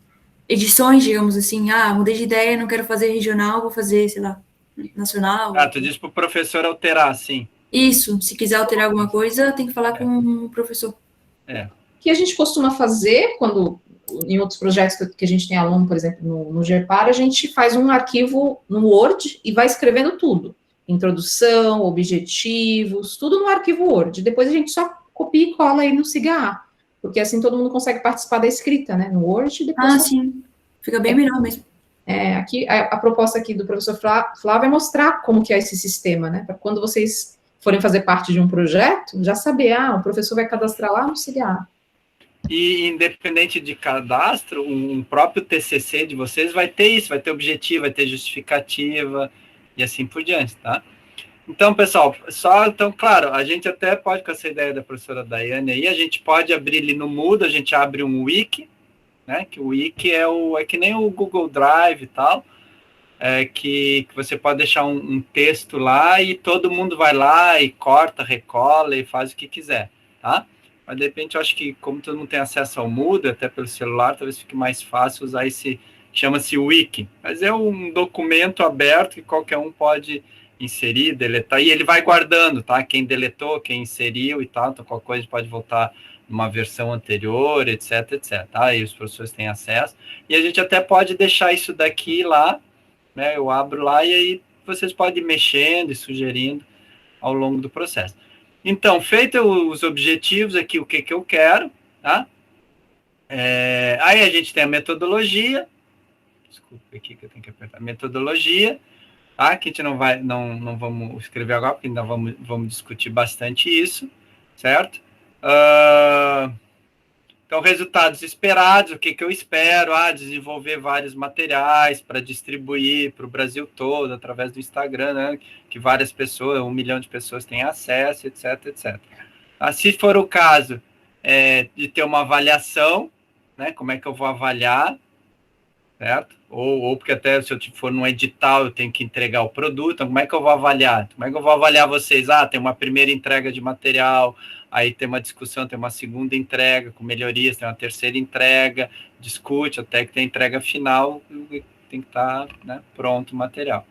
edições, digamos assim. Mudei de ideia, não quero fazer regional, vou fazer, sei lá, nacional. Tu diz para o professor alterar, sim. Isso, se quiser alterar alguma coisa, tem que falar com o professor. O que a gente costuma fazer quando, em outros projetos que a gente tem aluno, por exemplo, no GEPAR, a gente faz um arquivo no Word e vai escrevendo tudo. Introdução, objetivos, tudo no arquivo Word. Depois a gente só copia e cola aí no SIGA, porque assim todo mundo consegue participar da escrita, né, no Word. E depois sim, fica bem melhor mesmo. Aqui, a proposta aqui do professor Flávio é mostrar como que é esse sistema, né, para quando vocês forem fazer parte de um projeto, já saber, o professor vai cadastrar lá no SIGA. E independente de cadastro, um próprio TCC de vocês vai ter isso, vai ter objetivo, vai ter justificativa e assim por diante, tá? Então, pessoal, então, claro, a gente até pode, com essa ideia da professora Daiane aí, a gente pode abrir ali no Moodle, a gente abre um wiki, né, que o wiki é que nem o Google Drive e tal, que você pode deixar um texto lá e todo mundo vai lá e corta, recola e faz o que quiser, tá? Mas, de repente, eu acho que, como todo mundo tem acesso ao Moodle, até pelo celular, talvez fique mais fácil usar chama-se Wiki. Mas é um documento aberto que qualquer um pode inserir, deletar, e ele vai guardando, tá? Quem deletou, quem inseriu e tal, então qualquer coisa pode voltar numa versão anterior, etc, etc, tá? E os professores têm acesso. E a gente até pode deixar isso daqui lá, né? Eu abro lá e aí vocês podem ir mexendo e sugerindo ao longo do processo. Então, feito os objetivos aqui, o que eu quero, tá? Aí a gente tem a metodologia, desculpa aqui que eu tenho que apertar, metodologia, tá? Que a gente não vamos escrever agora, porque ainda vamos discutir bastante isso, certo? Então, resultados esperados, o que eu espero? Desenvolver vários materiais para distribuir para o Brasil todo, através do Instagram, né? Que várias pessoas, 1 milhão de pessoas têm acesso, etc, etc. Se for o caso de ter uma avaliação, né? Como é que eu vou avaliar, certo? Ou porque até se eu for num edital, eu tenho que entregar o produto, então como é que eu vou avaliar? Como é que eu vou avaliar vocês? Tem uma primeira entrega de material, aí tem uma discussão, tem uma segunda entrega com melhorias, tem uma terceira entrega, discute até que tem a entrega final, tem que estar, né, pronto o material.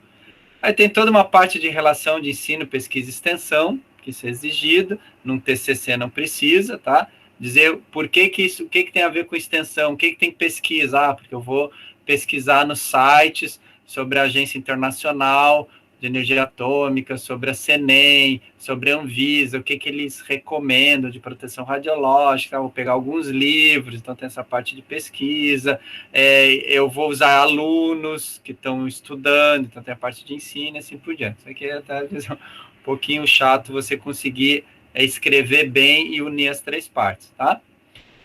Aí tem toda uma parte de relação de ensino, pesquisa e extensão, que isso é exigido, num TCC não precisa, tá? Dizer por que isso, o que tem a ver com extensão, o que tem pesquisa, porque eu vou pesquisar nos sites sobre a Agência Internacional de Energia Atômica, sobre a CNEM, sobre a Anvisa, o que eles recomendam de proteção radiológica, vou pegar alguns livros, então tem essa parte de pesquisa, eu vou usar alunos que estão estudando, então tem a parte de ensino e assim por diante. Isso aqui é até um pouquinho chato você conseguir escrever bem e unir as três partes, tá?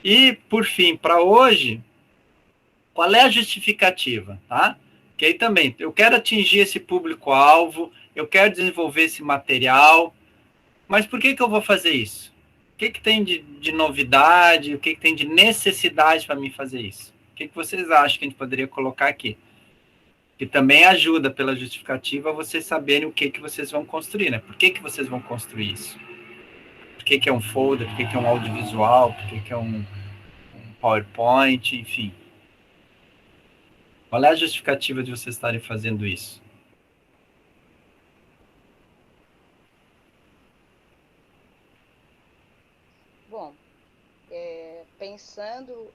E, por fim, para hoje, qual é a justificativa, tá? Que aí também, eu quero atingir esse público-alvo, eu quero desenvolver esse material, mas por que eu vou fazer isso? O que tem de novidade, o que tem de necessidade para mim fazer isso? O que vocês acham que a gente poderia colocar aqui? Que também ajuda pela justificativa vocês saberem o que vocês vão construir, né? Por que vocês vão construir isso? Por que é um folder? Por que é um audiovisual? Por que é um PowerPoint? Enfim. Qual é a justificativa de vocês estarem fazendo isso? Bom, pensando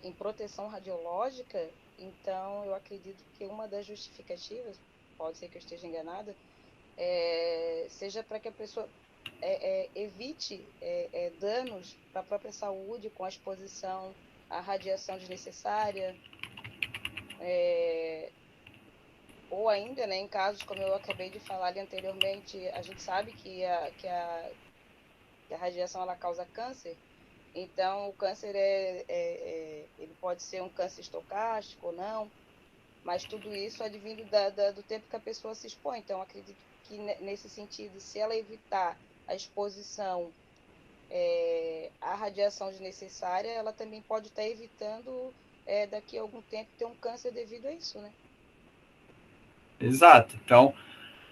em proteção radiológica, então eu acredito que uma das justificativas, pode ser que eu esteja enganada, seja para que a pessoa evite danos para a própria saúde com a exposição à radiação desnecessária, ou ainda, né, em casos como eu acabei de falar ali anteriormente, a gente sabe que a radiação ela causa câncer, então o câncer ele pode ser um câncer estocástico ou não, mas tudo isso advindo do tempo que a pessoa se expõe. Então acredito que nesse sentido, se ela evitar a exposição à radiação desnecessária, ela também pode estar evitando daqui a algum tempo ter um câncer devido a isso, né? Exato. Então,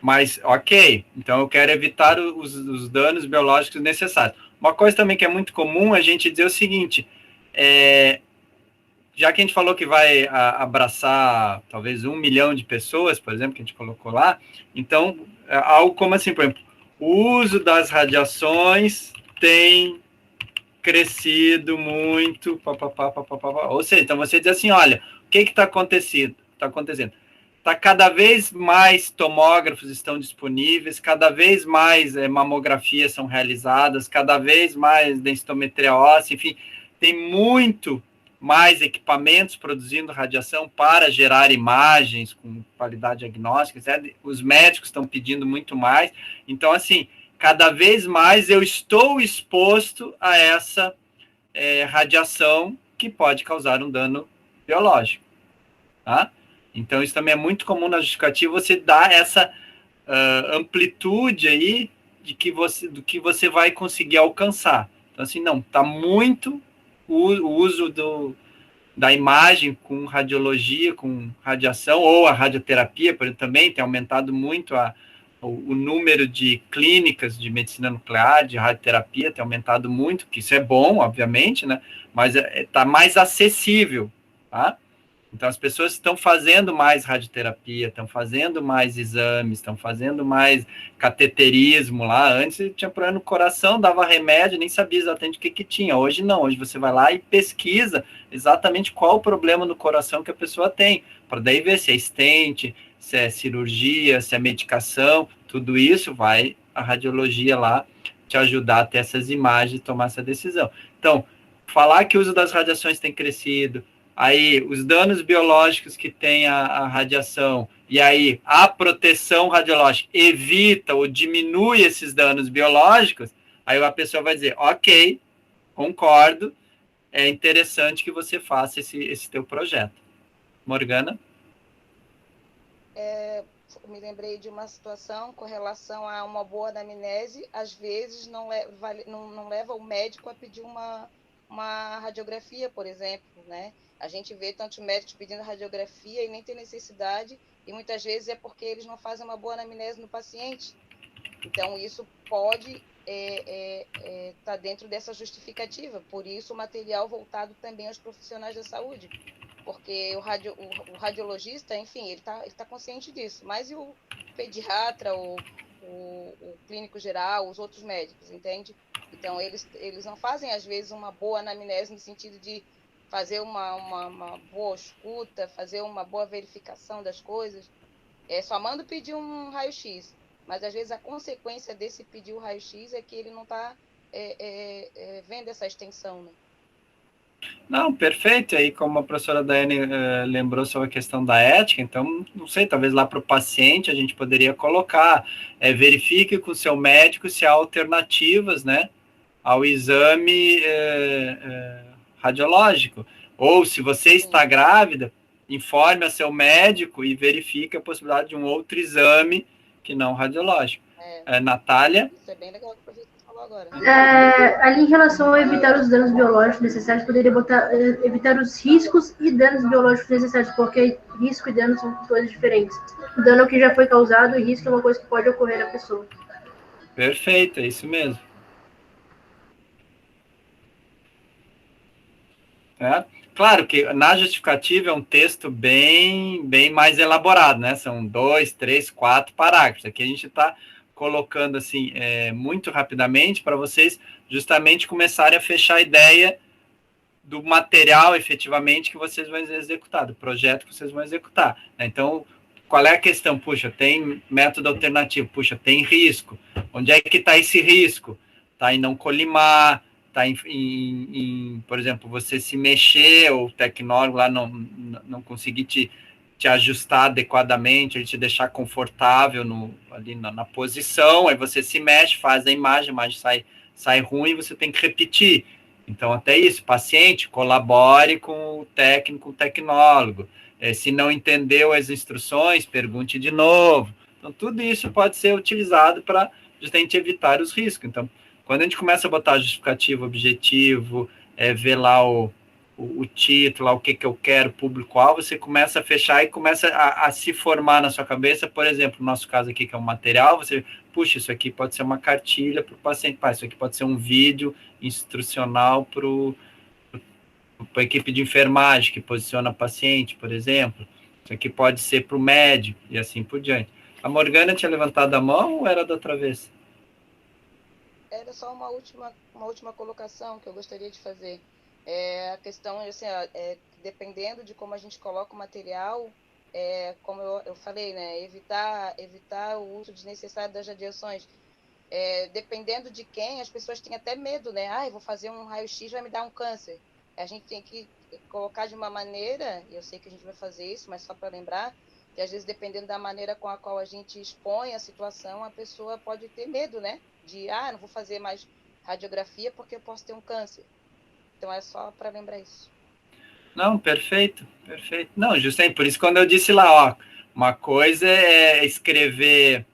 mas, ok, então eu quero evitar os danos biológicos necessários. Uma coisa também que é muito comum a gente dizer o seguinte, já que a gente falou que vai abraçar talvez 1 milhão de pessoas, por exemplo, que a gente colocou lá, então, algo como assim, por exemplo, o uso das radiações tem crescido muito, ou seja, então você diz assim, olha, o que está acontecendo? Cada vez mais tomógrafos estão disponíveis, cada vez mais mamografias são realizadas, cada vez mais densitometria óssea, enfim, tem muito mais equipamentos produzindo radiação para gerar imagens com qualidade diagnóstica, etc. Os médicos estão pedindo muito mais, então, assim, cada vez mais eu estou exposto a essa radiação que pode causar um dano biológico, tá? Então, isso também é muito comum na justificativa, você dar essa amplitude aí do que você vai conseguir alcançar. Então, assim, não, está muito o uso da imagem com radiologia, com radiação, ou a radioterapia, por exemplo, também tem aumentado muito o número de clínicas de medicina nuclear, de radioterapia, tem aumentado muito, que isso é bom, obviamente, né? Mas está mais acessível, tá? Então, as pessoas estão fazendo mais radioterapia, estão fazendo mais exames, estão fazendo mais cateterismo lá. Antes tinha problema no coração, dava remédio, nem sabia exatamente o que tinha. Hoje não, hoje você vai lá e pesquisa exatamente qual o problema no coração que a pessoa tem, para daí ver se é stent, se é cirurgia, se é medicação, tudo isso vai a radiologia lá te ajudar a ter essas imagens e tomar essa decisão. Então, falar que o uso das radiações tem crescido, aí os danos biológicos que tem a radiação, e aí a proteção radiológica evita ou diminui esses danos biológicos, aí a pessoa vai dizer, ok, concordo, é interessante que você faça esse teu projeto. Morgana? Me lembrei de uma situação com relação a uma boa anamnese, às vezes não leva o médico a pedir uma radiografia, por exemplo, né? A gente vê tantos médicos pedindo radiografia e nem tem necessidade, e muitas vezes é porque eles não fazem uma boa anamnese no paciente. Então, isso pode estar dentro dessa justificativa. Por isso, o material voltado também aos profissionais da saúde. Porque o radiologista, enfim, ele tá consciente disso. Mas e o pediatra, o clínico geral, os outros médicos, entende? Então, eles não fazem, às vezes, uma boa anamnese no sentido de fazer uma boa escuta, fazer uma boa verificação das coisas. Só manda pedir um raio-x. Mas, às vezes, a consequência desse pedir o raio-x é que ele não está vendo essa extensão, né? Não, perfeito. Aí, como a professora Daiane lembrou sobre a questão da ética, então, não sei, talvez lá para o paciente a gente poderia colocar, verifique com o seu médico se há alternativas, né, ao exame radiológico. Ou, se você está grávida, informe a seu médico e verifique a possibilidade de um outro exame que não radiológico. Natália? Isso é bem legal que o professor falou agora. Ali, em relação a evitar os danos biológicos necessários, poderia evitar os riscos e danos biológicos necessários, porque risco e dano são coisas diferentes. O dano que já foi causado e risco é uma coisa que pode ocorrer à pessoa. Perfeito, é isso mesmo. Claro que na justificativa é um texto bem mais elaborado, né? São 2, 3, 4 parágrafos. Aqui a gente está colocando assim muito rapidamente para vocês justamente começarem a fechar a ideia do material efetivamente que vocês vão executar, do projeto que vocês vão executar. Então, qual é a questão? Puxa, tem método alternativo, puxa, tem risco. Onde é que está esse risco? Está em não colimar, está por exemplo, você se mexer, ou o tecnólogo lá não conseguir te ajustar adequadamente, ele te deixar confortável ali na posição, aí você se mexe, faz a imagem sai ruim, você tem que repetir. Então, até isso, paciente, colabore com o técnico, o tecnólogo. Se não entendeu as instruções, pergunte de novo. Então, tudo isso pode ser utilizado para justamente evitar os riscos. Então, quando a gente começa a botar justificativo, objetivo, ver lá o título, o que eu quero, público-alvo, você começa a fechar e começa a se formar na sua cabeça. Por exemplo, no nosso caso aqui, que é um material, você, puxa, isso aqui pode ser uma cartilha para o paciente, isso aqui pode ser um vídeo instrucional para a equipe de enfermagem que posiciona o paciente, por exemplo. Isso aqui pode ser para o médico e assim por diante. A Morgana tinha levantado a mão ou era da outra vez? Era só uma última colocação que eu gostaria de fazer. A questão, assim, dependendo de como a gente coloca o material, como eu falei, né, evitar o uso desnecessário das radiações. Dependendo de quem, as pessoas têm até medo, né? Eu vou fazer um raio-x, vai me dar um câncer. A gente tem que colocar de uma maneira, e eu sei que a gente vai fazer isso, mas só para lembrar, que às vezes, dependendo da maneira com a qual a gente expõe a situação, a pessoa pode ter medo, né? De, não vou fazer mais radiografia porque eu posso ter um câncer. Então, é só para lembrar isso. Não, perfeito. Não, justamente por isso, quando eu disse lá, uma coisa é escrever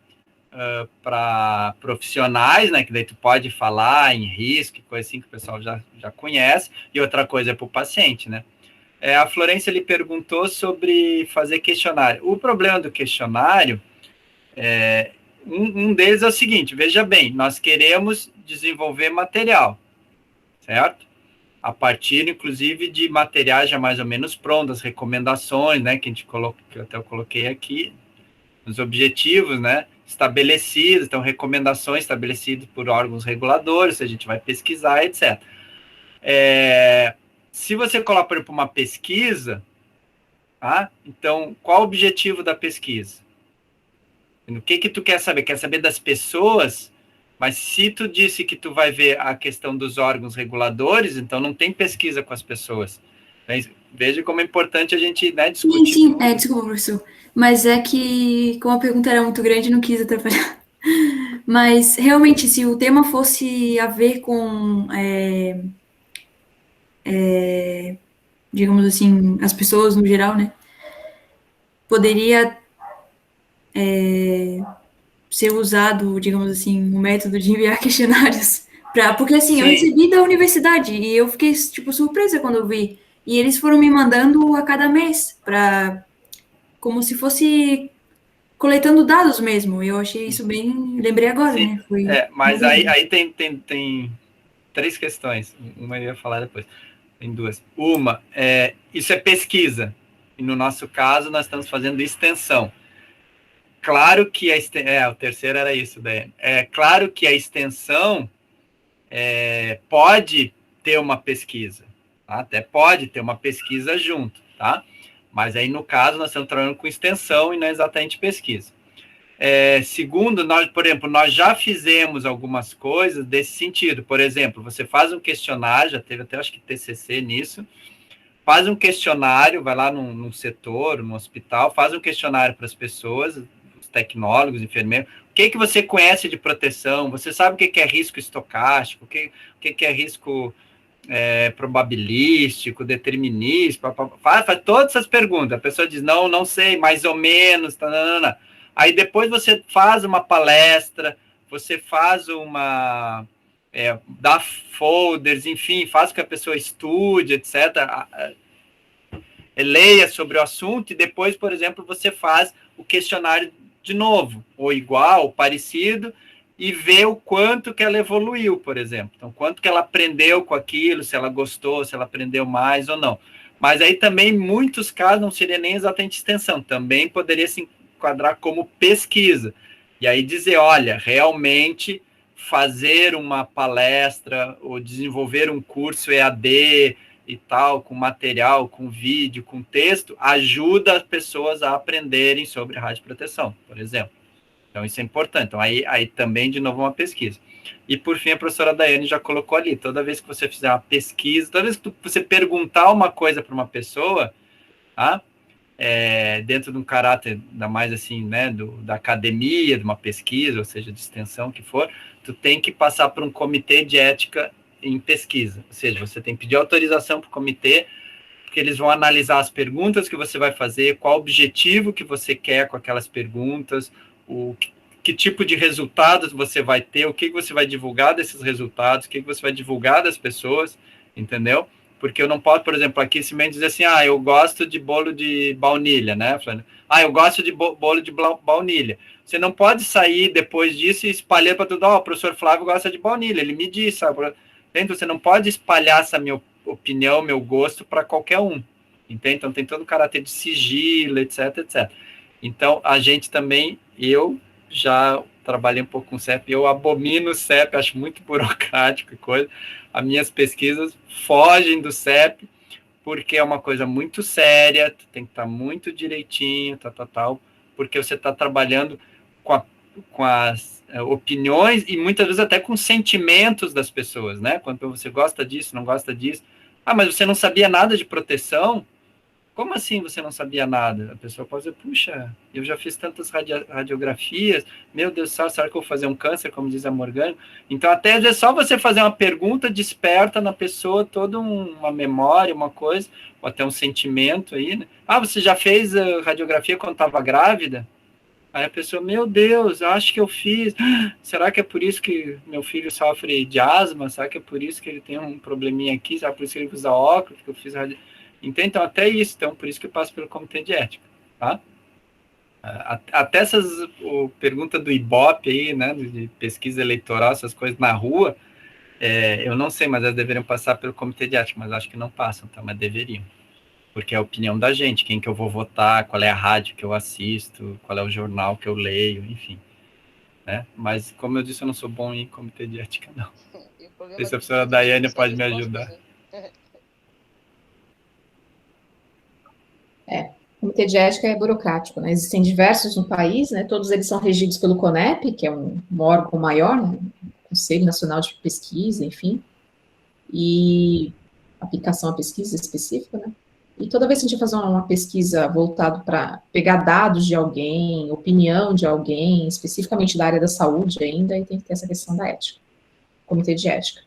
para profissionais, né, que daí tu pode falar em risco, coisa assim que o pessoal já conhece, e outra coisa é para o paciente, né? A Florência lhe perguntou sobre fazer questionário. O problema do questionário, um deles é o seguinte, veja bem, nós queremos desenvolver material, certo? A partir, inclusive, de materiais já mais ou menos prontos, recomendações, né, que que eu até coloquei aqui, os objetivos, né, estabelecidos, então, recomendações estabelecidas por órgãos reguladores, a gente vai pesquisar, etc. Se você coloca, por exemplo, uma pesquisa, então, qual o objetivo da pesquisa? O que tu quer saber? Quer saber das pessoas? Mas se tu disse que tu vai ver a questão dos órgãos reguladores, então não tem pesquisa com as pessoas. veja como é importante a gente, né, Sim, discutir. sim, desculpa, professor. Mas é que, como a pergunta era muito grande, não quis atrapalhar. Mas, realmente, se o tema fosse a ver com, digamos assim, as pessoas no geral, né? Poderia ser usado, digamos assim, o método de enviar questionários. Porque, assim, eu Sim, recebi da universidade e eu fiquei, tipo, surpresa quando eu vi. E eles foram me mandando a cada mês, como se fosse coletando dados mesmo. Eu achei isso bem. Lembrei agora, sim. né? Foi Mas novidade. aí tem 3 questões. Uma eu ia falar depois. Tem 2. Uma, isso é pesquisa. E no nosso caso, nós estamos fazendo extensão. Claro que o terceiro era isso, daí. É claro que a extensão pode ter uma pesquisa, tá? Até pode ter uma pesquisa junto, tá? Mas aí, no caso, nós estamos trabalhando com extensão e não exatamente pesquisa. Segundo, por exemplo, nós já fizemos algumas coisas desse sentido. Por exemplo, você faz um questionário, já teve até, acho que TCC nisso, faz um questionário, vai lá num setor, num hospital, faz um questionário para as pessoas, os tecnólogos, enfermeiros, o que você conhece de proteção, você sabe o que é risco estocástico, o que é risco probabilístico, determinístico, faz todas essas perguntas, a pessoa diz, não sei, mais ou menos, tá. Aí depois você faz uma palestra, você faz dá folders, enfim, faz com que a pessoa estude, etc., leia sobre o assunto e depois, por exemplo, você faz o questionário de novo, ou igual, ou parecido, e vê o quanto que ela evoluiu, por exemplo. Então, quanto que ela aprendeu com aquilo, se ela gostou, se ela aprendeu mais ou não. Mas aí também, em muitos casos, não seria nem exatamente extensão, também poderia se enquadrar como pesquisa. E aí dizer, olha, realmente fazer uma palestra ou desenvolver um curso EAD e tal, com material, com vídeo, com texto, ajuda as pessoas a aprenderem sobre radioproteção, por exemplo. Então, isso é importante. Então, aí também, de novo, uma pesquisa. E, por fim, a professora Daiane já colocou ali, toda vez que você fizer uma pesquisa, toda vez que você perguntar uma coisa para uma pessoa, tá? Dentro de um caráter, ainda mais assim, né, da academia, de uma pesquisa, ou seja, de extensão que for, tu tem que passar por um comitê de ética em pesquisa, ou seja, você tem que pedir autorização para o comitê, porque eles vão analisar as perguntas que você vai fazer, qual objetivo que você quer com aquelas perguntas, que tipo de resultados você vai ter, o que você vai divulgar desses resultados, o que você vai divulgar das pessoas, entendeu? Porque eu não posso, por exemplo, aqui simplesmente dizer assim, eu gosto de bolo de baunilha, né? Eu gosto de bolo de baunilha. Você não pode sair depois disso e espalhar para tudo, o professor Flávio gosta de baunilha, ele me disse, sabe? Então, você não pode espalhar essa minha opinião, meu gosto para qualquer um, entende? Então, tem todo o caráter de sigilo, etc, etc. Então, a gente também, eu já trabalhei um pouco com CEP, eu abomino o CEP, acho muito burocrático e coisa. As minhas pesquisas fogem do CEP, porque é uma coisa muito séria, tu tem que estar muito direitinho, tal, porque você está trabalhando com as opiniões e muitas vezes até com sentimentos das pessoas, né? Quando você gosta disso, não gosta disso. Mas você não sabia nada de proteção? Como assim você não sabia nada? A pessoa pode dizer, puxa, eu já fiz tantas radiografias, meu Deus do céu, será que eu vou fazer um câncer, como diz a Morgana? Então, até às vezes, só você fazer uma pergunta desperta na pessoa toda uma memória, uma coisa, ou até um sentimento aí, né? Você já fez a radiografia quando estava grávida? Aí a pessoa, meu Deus, acho que eu fiz. Será que é por isso que meu filho sofre de asma? Será que é por isso que ele tem um probleminha aqui? Será por isso que ele usa óculos? Que eu fiz Então, até isso. Então, por isso que eu passo pelo comitê de ética. Tá? Até essas perguntas do Ibope aí, né, de pesquisa eleitoral, essas coisas na rua, eu não sei, mas elas deveriam passar pelo comitê de ética, mas acho que não passam, tá? Mas deveriam. Porque é a opinião da gente, quem que eu vou votar, qual é a rádio que eu assisto, qual é o jornal que eu leio, enfim. Né? Mas, como eu disse, eu não sou bom em comitê de ética, não. Se a professora Daiane pode me ajudar. O comitê de ética é burocrático, né? Existem diversos no país, né? Todos eles são regidos pelo CONEP, que é um órgão maior, né? Conselho Nacional de Pesquisa, enfim, e aplicação à pesquisa específica, né? E toda vez que a gente vai fazer uma pesquisa voltada para pegar dados de alguém, opinião de alguém, especificamente da área da saúde ainda, aí tem que ter essa questão da ética, comitê de ética.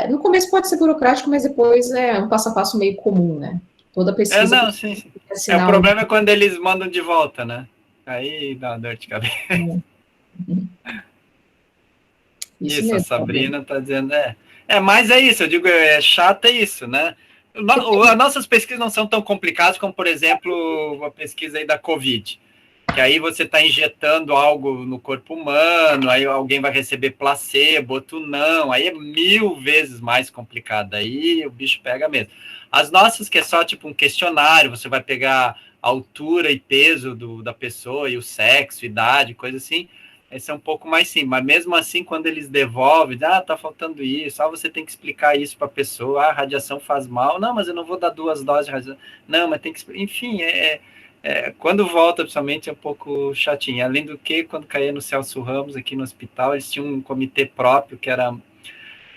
No começo pode ser burocrático, mas depois é um passo a passo meio comum, né? Toda pesquisa... Não, sim. O problema é quando eles mandam de volta, né? Aí dá uma dor de cabeça. Isso mesmo, a Sabrina está dizendo, mas é isso, eu digo, chato é isso, né? As nossas pesquisas não são tão complicadas como, por exemplo, a pesquisa aí da Covid, que aí você está injetando algo no corpo humano, aí alguém vai receber placebo, outro não, aí é 1000 vezes mais complicado, aí o bicho pega mesmo. As nossas, que é só tipo um questionário, você vai pegar a altura e peso da pessoa, e o sexo, idade, coisa assim, esse é um pouco mais simples, mas mesmo assim, quando eles devolvem, tá faltando isso, você tem que explicar isso para a pessoa, a radiação faz mal, não, mas eu não vou dar 2 doses de radiação, não, mas tem que, enfim, quando volta, principalmente, é um pouco chatinho, além do que, quando caía no Celso Ramos, aqui no hospital, eles tinham um comitê próprio, que era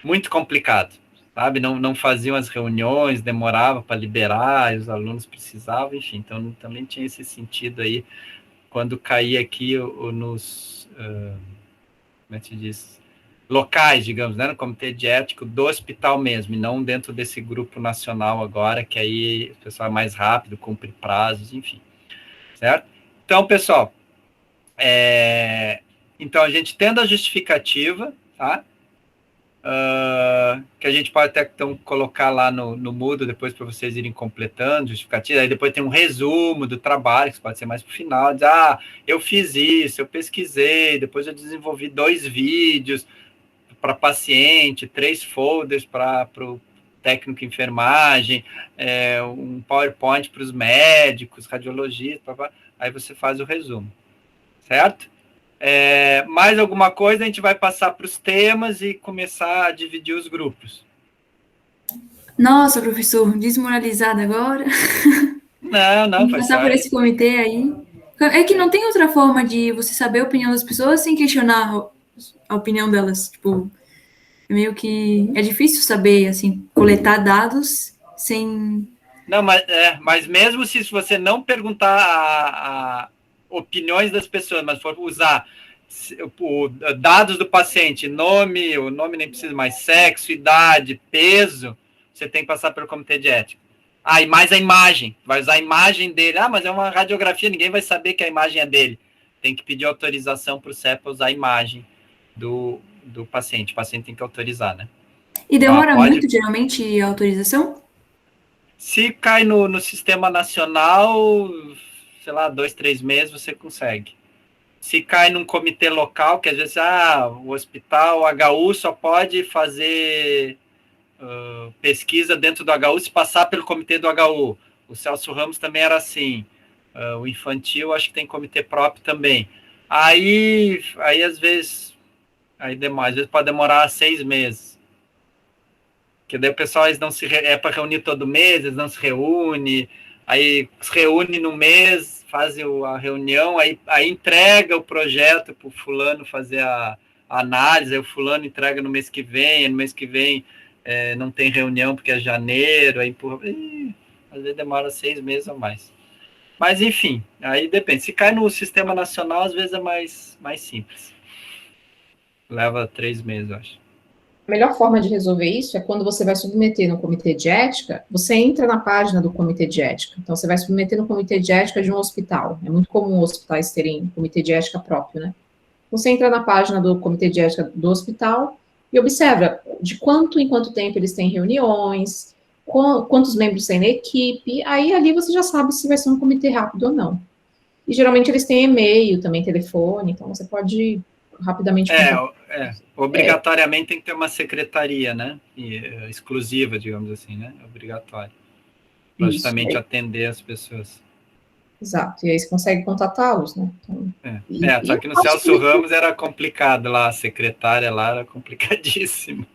muito complicado, sabe, não faziam as reuniões, demorava para liberar, os alunos precisavam, enfim, então também tinha esse sentido aí, quando caía aqui nos como é que se diz, locais, digamos, né, no comitê de ético do hospital mesmo, e não dentro desse grupo nacional agora, que aí o pessoal é mais rápido, cumpre prazos, enfim, certo? Então, pessoal, então a gente tendo a justificativa, tá? Que a gente pode até então colocar lá no Moodle depois para vocês irem completando justificativa, aí depois tem um resumo do trabalho, que pode ser mais para o final, diz, eu fiz isso, eu pesquisei, depois eu desenvolvi 2 vídeos para paciente, 3 folders para o técnico de enfermagem, um PowerPoint para os médicos, radiologistas, aí você faz o resumo, certo? Mais alguma coisa, a gente vai passar para os temas e começar a dividir os grupos. Nossa, professor, desmoralizado agora. Não, faz passar por esse comitê aí. É que não tem outra forma de você saber a opinião das pessoas sem questionar a opinião delas. Tipo, meio que é difícil saber, assim, coletar dados sem... Não, mas mesmo se você não perguntar opiniões das pessoas, mas for usar dados do paciente, o nome nem precisa mais, sexo, idade, peso, você tem que passar pelo comitê de ética. E mais a imagem, vai usar a imagem dele, mas é uma radiografia, ninguém vai saber que a imagem é dele. Tem que pedir autorização para o CEP usar a imagem do paciente, o paciente tem que autorizar, né? E demora muito, geralmente, a autorização? Se cai no sistema nacional, sei lá, 2, 3 meses você consegue. Se cai num comitê local, que às vezes, o hospital, o HU só pode fazer pesquisa dentro do HU se passar pelo comitê do HU. O Celso Ramos também era assim. O infantil, acho que tem comitê próprio também. Aí às vezes, às vezes pode demorar 6 meses. Porque daí o pessoal, eles não para reunir todo mês, eles não se reúnem, aí se reúne no mês, fazem a reunião, aí entrega o projeto para o fulano fazer a análise, aí o fulano entrega no mês que vem não tem reunião porque é janeiro, aí às vezes demora 6 meses ou mais. Mas enfim, aí depende. Se cai no sistema nacional, às vezes é mais simples. Leva 3 meses, eu acho. A melhor forma de resolver isso é quando você vai submeter no comitê de ética, você entra na página do comitê de ética. Então, você vai submeter no comitê de ética de um hospital. É muito comum hospitais terem comitê de ética próprio, né? Você entra na página do comitê de ética do hospital e observa de quanto em quanto tempo eles têm reuniões, quantos membros tem na equipe, aí ali você já sabe se vai ser um comitê rápido ou não. E geralmente eles têm e-mail, também telefone, então você pode rapidamente... Obrigatoriamente tem que ter uma secretaria, né? Exclusiva, digamos assim, né? Obrigatório. Para justamente atender as pessoas. Exato, e aí você consegue contatá-los, né? Então, só que no Celso Ramos era complicado lá, a secretária lá era complicadíssima.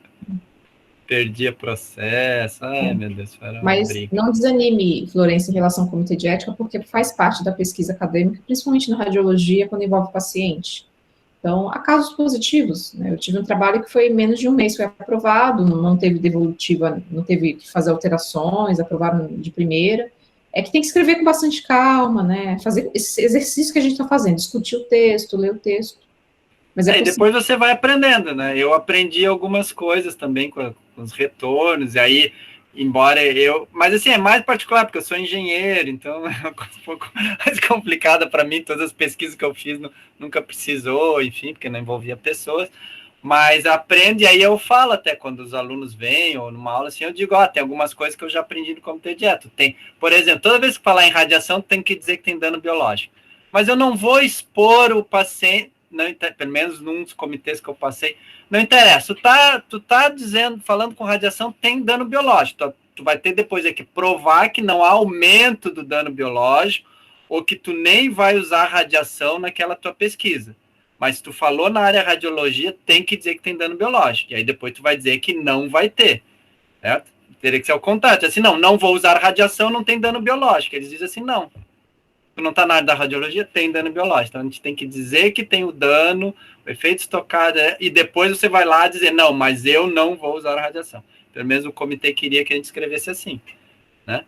Perdia processo, meu Deus, era Mas briga. Não desanime, Florença, em relação ao comitê de ética, porque faz parte da pesquisa acadêmica, principalmente na radiologia, quando envolve paciente. Então, há casos positivos, né? Eu tive um trabalho que foi menos de um mês, foi aprovado, não teve devolutiva, não teve que fazer alterações, aprovaram de primeira, é que tem que escrever com bastante calma, né? Fazer esse exercício que a gente está fazendo, discutir o texto, ler o texto. Mas e depois você vai aprendendo, né? Eu aprendi algumas coisas também com os retornos, e aí, embora eu... Mas, assim, é mais particular, porque eu sou engenheiro, então é uma coisa um pouco mais complicada para mim. Todas as pesquisas que eu fiz nunca precisou, enfim, porque não envolvia pessoas. Mas aprende, e aí eu falo até quando os alunos vêm, ou numa aula assim, eu digo, tem algumas coisas que eu já aprendi no comitê de ética. Tem, por exemplo, toda vez que falar em radiação, tem que dizer que tem dano biológico. Mas eu não vou expor o paciente, não, pelo menos num dos comitês que eu passei, não interessa. Tu tá dizendo, falando com radiação, tem dano biológico. Tu vai ter depois que provar que não há aumento do dano biológico, ou que tu nem vai usar radiação naquela tua pesquisa. Mas se tu falou na área radiologia, tem que dizer que tem dano biológico. E aí depois tu vai dizer que não vai ter. Certo? Teria que ser o contrário. Assim, não vou usar radiação, não tem dano biológico. Eles dizem assim, não. Tu não está na área da radiologia, tem dano biológico. Então a gente tem que dizer que tem o dano, o efeito estocado, e depois você vai lá dizer, não, mas eu não vou usar a radiação. Pelo menos o comitê queria que a gente escrevesse assim, né?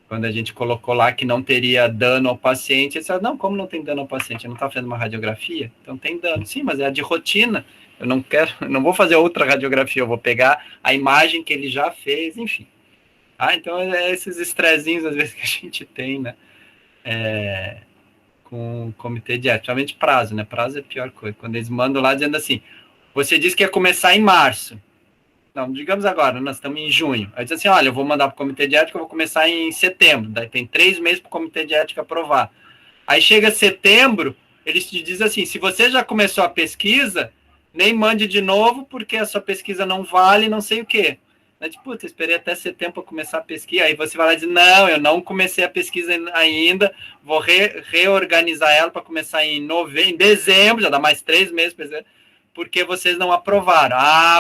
Quando a gente colocou lá que não teria dano ao paciente, eles falaram, não, como não tem dano ao paciente? Eu não está fazendo uma radiografia? Então tem dano. Sim, mas é a de rotina. Eu não vou fazer outra radiografia, eu vou pegar a imagem que ele já fez, enfim. Então é esses estressinhos, às vezes, que a gente tem, né? Com o comitê de ética, principalmente prazo, né? Prazo é a pior coisa. Quando eles mandam lá dizendo assim, você disse que ia começar em março. Não, digamos agora, nós estamos em junho. Aí diz assim, olha, eu vou mandar para o comitê de ética, eu vou começar em setembro. Daí tem 3 meses para o comitê de ética aprovar. Aí chega setembro, eles te dizem assim, se você já começou a pesquisa, nem mande de novo, porque a sua pesquisa não vale, não sei o quê. Aí, eu esperei até setembro para começar a pesquisa. Aí você vai lá e diz, não, eu não comecei a pesquisa ainda, vou reorganizar ela para começar em dezembro, já dá mais 3 meses, porque vocês não aprovaram.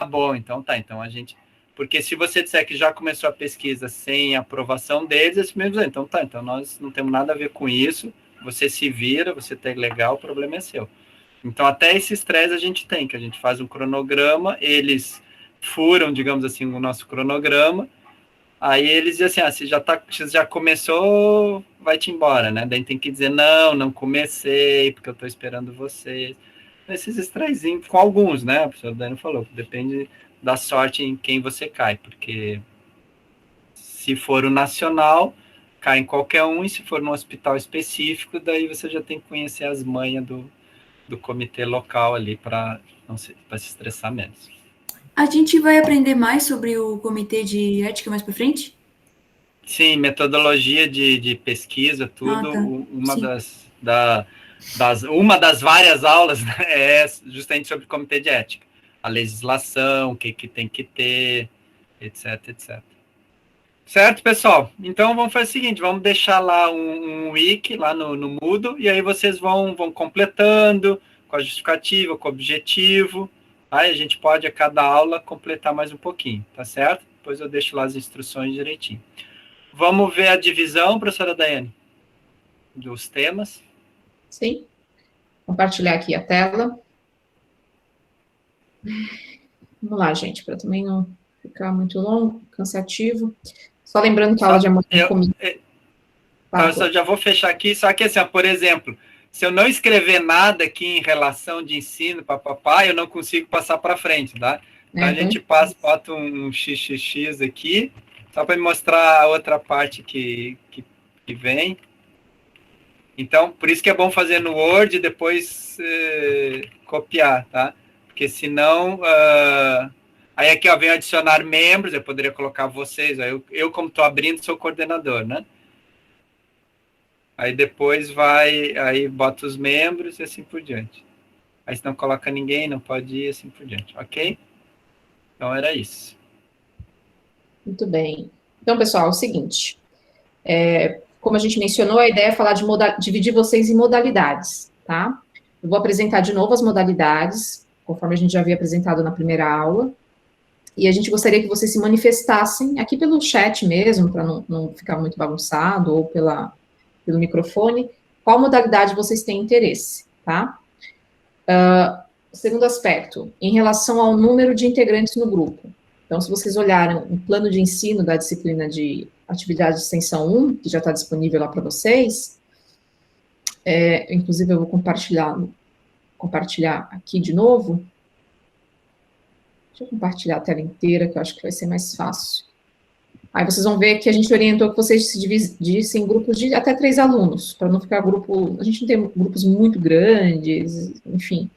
Bom, então tá. Então a gente... Porque se você disser que já começou a pesquisa sem aprovação deles, esse mesmo dizer, então tá. Então nós não temos nada a ver com isso. Você se vira, você tá ilegal, o problema é seu. Então até esse estresse a gente tem, que a gente faz um cronograma, eles furam, digamos assim, o nosso cronograma, aí eles dizem assim, se já começou, vai-te embora, né? Daí tem que dizer, não comecei, porque eu tô esperando vocês. Esses estressinhos, com alguns, né? A professora Dani falou, depende da sorte em quem você cai, porque se for o nacional, cai em qualquer um, e se for num hospital específico, daí você já tem que conhecer as manhas do comitê local ali para se estressar menos. A gente vai aprender mais sobre o comitê de ética mais para frente? Sim, metodologia de pesquisa, tudo. Tá. Uma das várias aulas, né, é justamente sobre o comitê de ética. A legislação, o que tem que ter, etc. Certo, pessoal? Então, vamos fazer o seguinte, vamos deixar lá um wiki lá no Moodle, e aí vocês vão completando com a justificativa, com o objetivo. Aí a gente pode, a cada aula, completar mais um pouquinho, tá certo? Depois eu deixo lá as instruções direitinho. Vamos ver a divisão, professora Daiane, dos temas. Sim. Compartilhar aqui a tela. Vamos lá, gente, para também não ficar muito longo, cansativo. Só lembrando que a aula de amanhã comigo. Eu já vou fechar aqui, só que assim, por exemplo, se eu não escrever nada aqui em relação de ensino, eu não consigo passar para frente, tá? Então a gente bota um XXX aqui, só para mostrar a outra parte que vem. Então, por isso que é bom fazer no Word e depois copiar, tá? Porque senão... Aí aqui, vem adicionar membros, eu poderia colocar vocês, eu como estou abrindo, sou coordenador, né? Aí depois aí bota os membros e assim por diante. Aí se não coloca ninguém, não pode ir, assim por diante, ok? Então era isso. Muito bem. Então, pessoal, é o seguinte, como a gente mencionou, a ideia é falar dividir vocês em modalidades, tá? Eu vou apresentar de novo as modalidades, conforme a gente já havia apresentado na primeira aula, e a gente gostaria que vocês se manifestassem aqui pelo chat mesmo, para não ficar muito bagunçado, ou pelo microfone, qual modalidade vocês têm interesse, tá? Segundo aspecto, em relação ao número de integrantes no grupo. Então, se vocês olharem o plano de ensino da disciplina de atividade de extensão 1, que já está disponível lá para vocês, inclusive eu vou compartilhar aqui de novo. Deixa eu compartilhar a tela inteira, que eu acho que vai ser mais fácil. Aí vocês vão ver que a gente orientou que vocês se dividissem em grupos de até 3 alunos, para não ficar grupo... A gente não tem grupos muito grandes, enfim,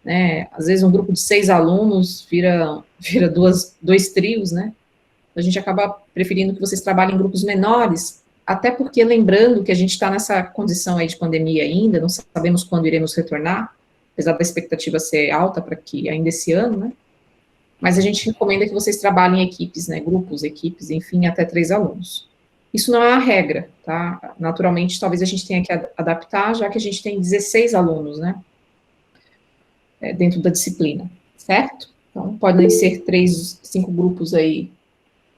né? Às vezes um grupo de 6 alunos vira 2 trios, né? A gente acaba preferindo que vocês trabalhem em grupos menores, até porque, lembrando que a gente está nessa condição aí de pandemia ainda, não sabemos quando iremos retornar, apesar da expectativa ser alta para que ainda esse ano, né? Mas a gente recomenda que vocês trabalhem em equipes, né, grupos, equipes, enfim, até 3 alunos. Isso não é a regra, tá? Naturalmente, talvez a gente tenha que adaptar, já que a gente tem 16 alunos, né, dentro da disciplina, certo? Então, podem ser 5 grupos aí,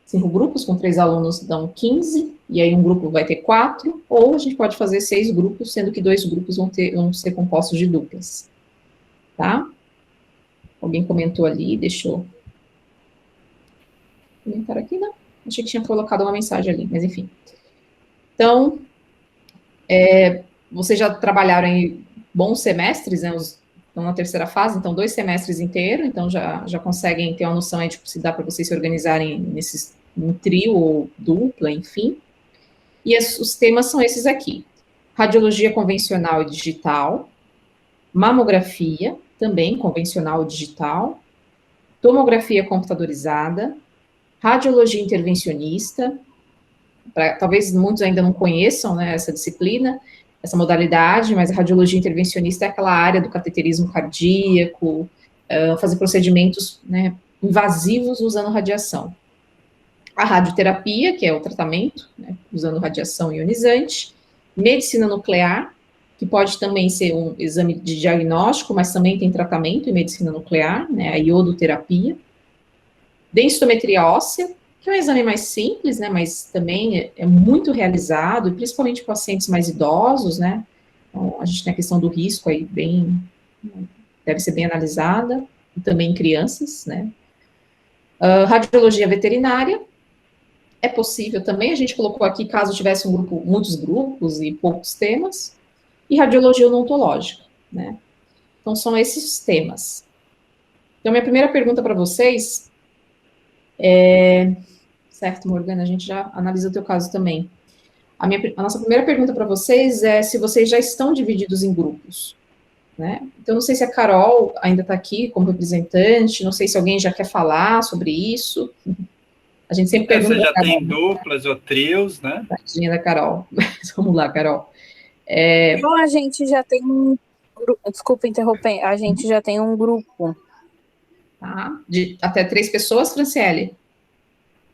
5 grupos com 3 alunos dão 15, e aí um grupo vai ter 4, ou a gente pode fazer 6 grupos, sendo que 2 grupos vão ser compostos de duplas, tá? Alguém comentou ali, deixou comentar aqui, não? Achei que tinha colocado uma mensagem ali, mas enfim. Então, vocês já trabalharam em bons semestres, né? Estão na terceira fase, então 2 semestres inteiros, então já conseguem ter uma noção aí de se dá para vocês se organizarem em trio ou dupla, enfim. E os temas são esses aqui: radiologia convencional e digital, mamografia, também convencional e digital, tomografia computadorizada, radiologia intervencionista, talvez muitos ainda não conheçam, né, essa disciplina, essa modalidade, mas a radiologia intervencionista é aquela área do cateterismo cardíaco, fazer procedimentos, né, invasivos usando radiação. A radioterapia, que é o tratamento, né, usando radiação ionizante, medicina nuclear, que pode também ser um exame de diagnóstico, mas também tem tratamento em medicina nuclear, né, a iodoterapia. Densitometria óssea, que é um exame mais simples, né, mas também é muito realizado, e principalmente em pacientes mais idosos, né, então, a gente tem a questão do risco aí deve ser bem analisada, e também em crianças, né. Radiologia veterinária, é possível também, a gente colocou aqui, caso tivesse muitos grupos e poucos temas, e radiologia odontológica, né. Então, são esses os temas. Então, minha primeira pergunta para vocês certo, Morgana, a gente já analisa o teu caso também. A nossa primeira pergunta para vocês é se vocês já estão divididos em grupos, né? Então, não sei se a Carol ainda está aqui como representante, não sei se alguém já quer falar sobre isso. A gente sempre pergunta... Você já tem duplas ou trios, né? Tadinha da Carol. Mas vamos lá, Carol. Bom, a gente já tem um grupo... Desculpa interromper. A gente já tem um grupo. Tá? De até 3 pessoas, Franciele?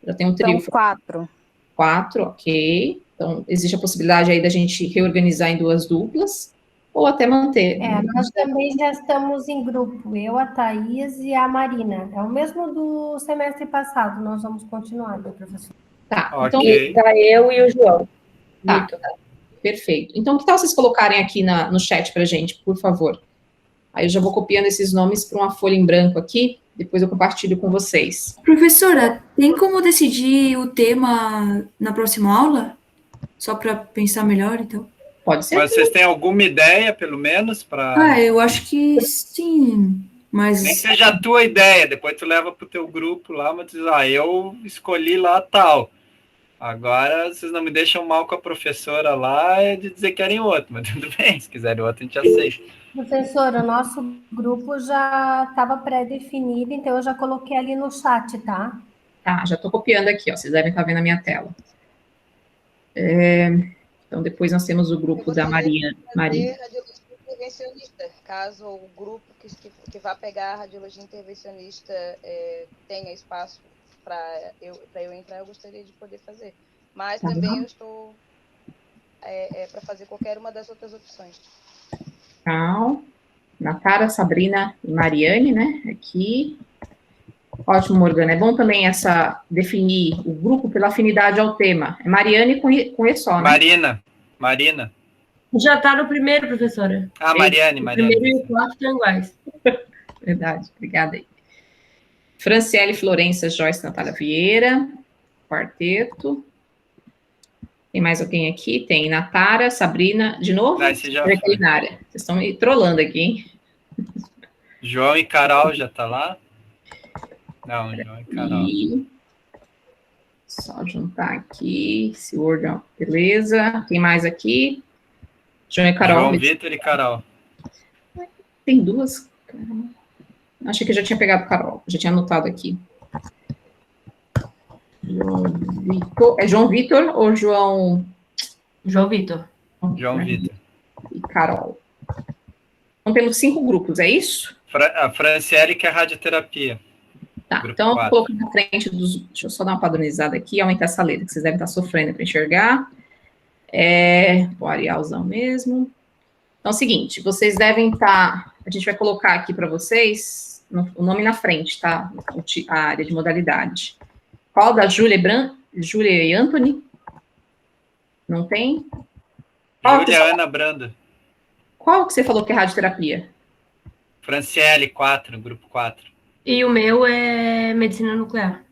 Já tem um trio. São 4. 4, ok. Então, existe a possibilidade aí da gente reorganizar em 2 duplas, ou até manter. Nós também já estamos em grupo, eu, a Thaís e a Marina. É o mesmo do semestre passado, nós vamos continuar, né, professor? Tá, okay. Então... Tá eu e o João. Tá, perfeito. Então, que tal vocês colocarem aqui no chat pra gente, por favor? Aí eu já vou copiando esses nomes para uma folha em branco aqui, depois eu compartilho com vocês. Professora, tem como decidir o tema na próxima aula? Só para pensar melhor, então? Pode ser. Mas vocês têm alguma ideia, pelo menos, para... eu acho que sim, mas... Nem que seja a tua ideia, depois tu leva para o teu grupo lá, mas diz, eu escolhi lá tal. Agora, vocês não me deixam mal com a professora lá de dizer que querem outro, mas tudo bem, se quiserem outro, a gente aceita. Professora, o nosso grupo já estava pré-definido, então eu já coloquei ali no chat, tá? Tá, já estou copiando aqui, ó, vocês devem estar vendo a minha tela. Então, depois nós temos o grupo da Maria. Radiologia intervencionista, caso o grupo que vá pegar a radiologia intervencionista tenha espaço para eu entrar, eu gostaria de poder fazer. Mas também eu estou para fazer qualquer uma das outras opções. Legal. Natara, Sabrina e Mariane, né? Aqui. Ótimo, Morgana. É bom também definir o grupo pela afinidade ao tema. É Mariane com E só, né? Marina. Já está no primeiro, professora. Mariane. O primeiro e o 4 estão iguais. Verdade, obrigada aí. Franciele Florença, Joyce Natália Vieira, quarteto. Tem mais alguém aqui? Tem Natara, Sabrina, de novo? Esse já foi. Veterinária. Vocês estão me trolando aqui, hein? João e Carol já tá lá? Não, João e Carol. E... Só juntar aqui, esse Word, beleza. Tem mais aqui? João e Carol. João, Vitor e Carol. Tem duas? Caramba. Achei que eu já tinha pegado Carol, já tinha anotado aqui. João Vitor. É João Vitor ou João... João Vitor. João Vitor. E Carol. Então temos 5 grupos, é isso? A Franciele, que é radioterapia. Tá, Grupo então 4. eu coloco na frente dos... Deixa eu só dar uma padronizada aqui e aumentar essa letra, que vocês devem estar sofrendo para enxergar. O Arialzão mesmo. Então é o seguinte, vocês devem estar... A gente vai colocar aqui para vocês o nome na frente, tá? A área de modalidade. Qual da Júlia e Anthony? Não tem? Júlia Ana Branda. Qual que você falou que é radioterapia? Franciele, 4, grupo 4. E o meu é medicina nuclear.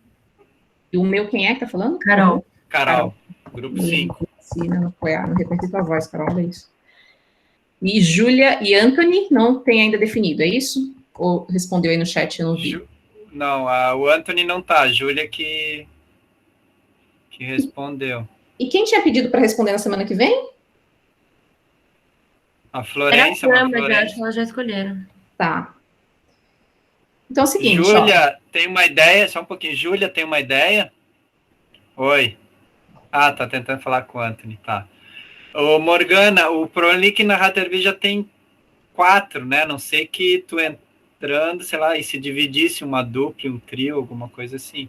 E o meu, quem é que tá falando? Carol. Carol, grupo 5. Medicina nuclear, não reconheci tua voz, Carol, olha isso. E Júlia e Anthony não tem ainda definido, é isso? Ou respondeu aí no chat, eu não vi. Não, o Anthony não tá, a Júlia que respondeu. E quem tinha pedido para responder na semana que vem? A Florência. Acho que elas já escolheram. Tá. Então é o seguinte, Júlia, tem uma ideia, só um pouquinho. Júlia, tem uma ideia? Oi. Ah, tá tentando falar com o Anthony, tá. Ô, Morgana, o Prolic na Ratervi já tem 4, né? Não sei que tu entrando, sei lá, e se dividisse uma dupla, um trio, alguma coisa assim.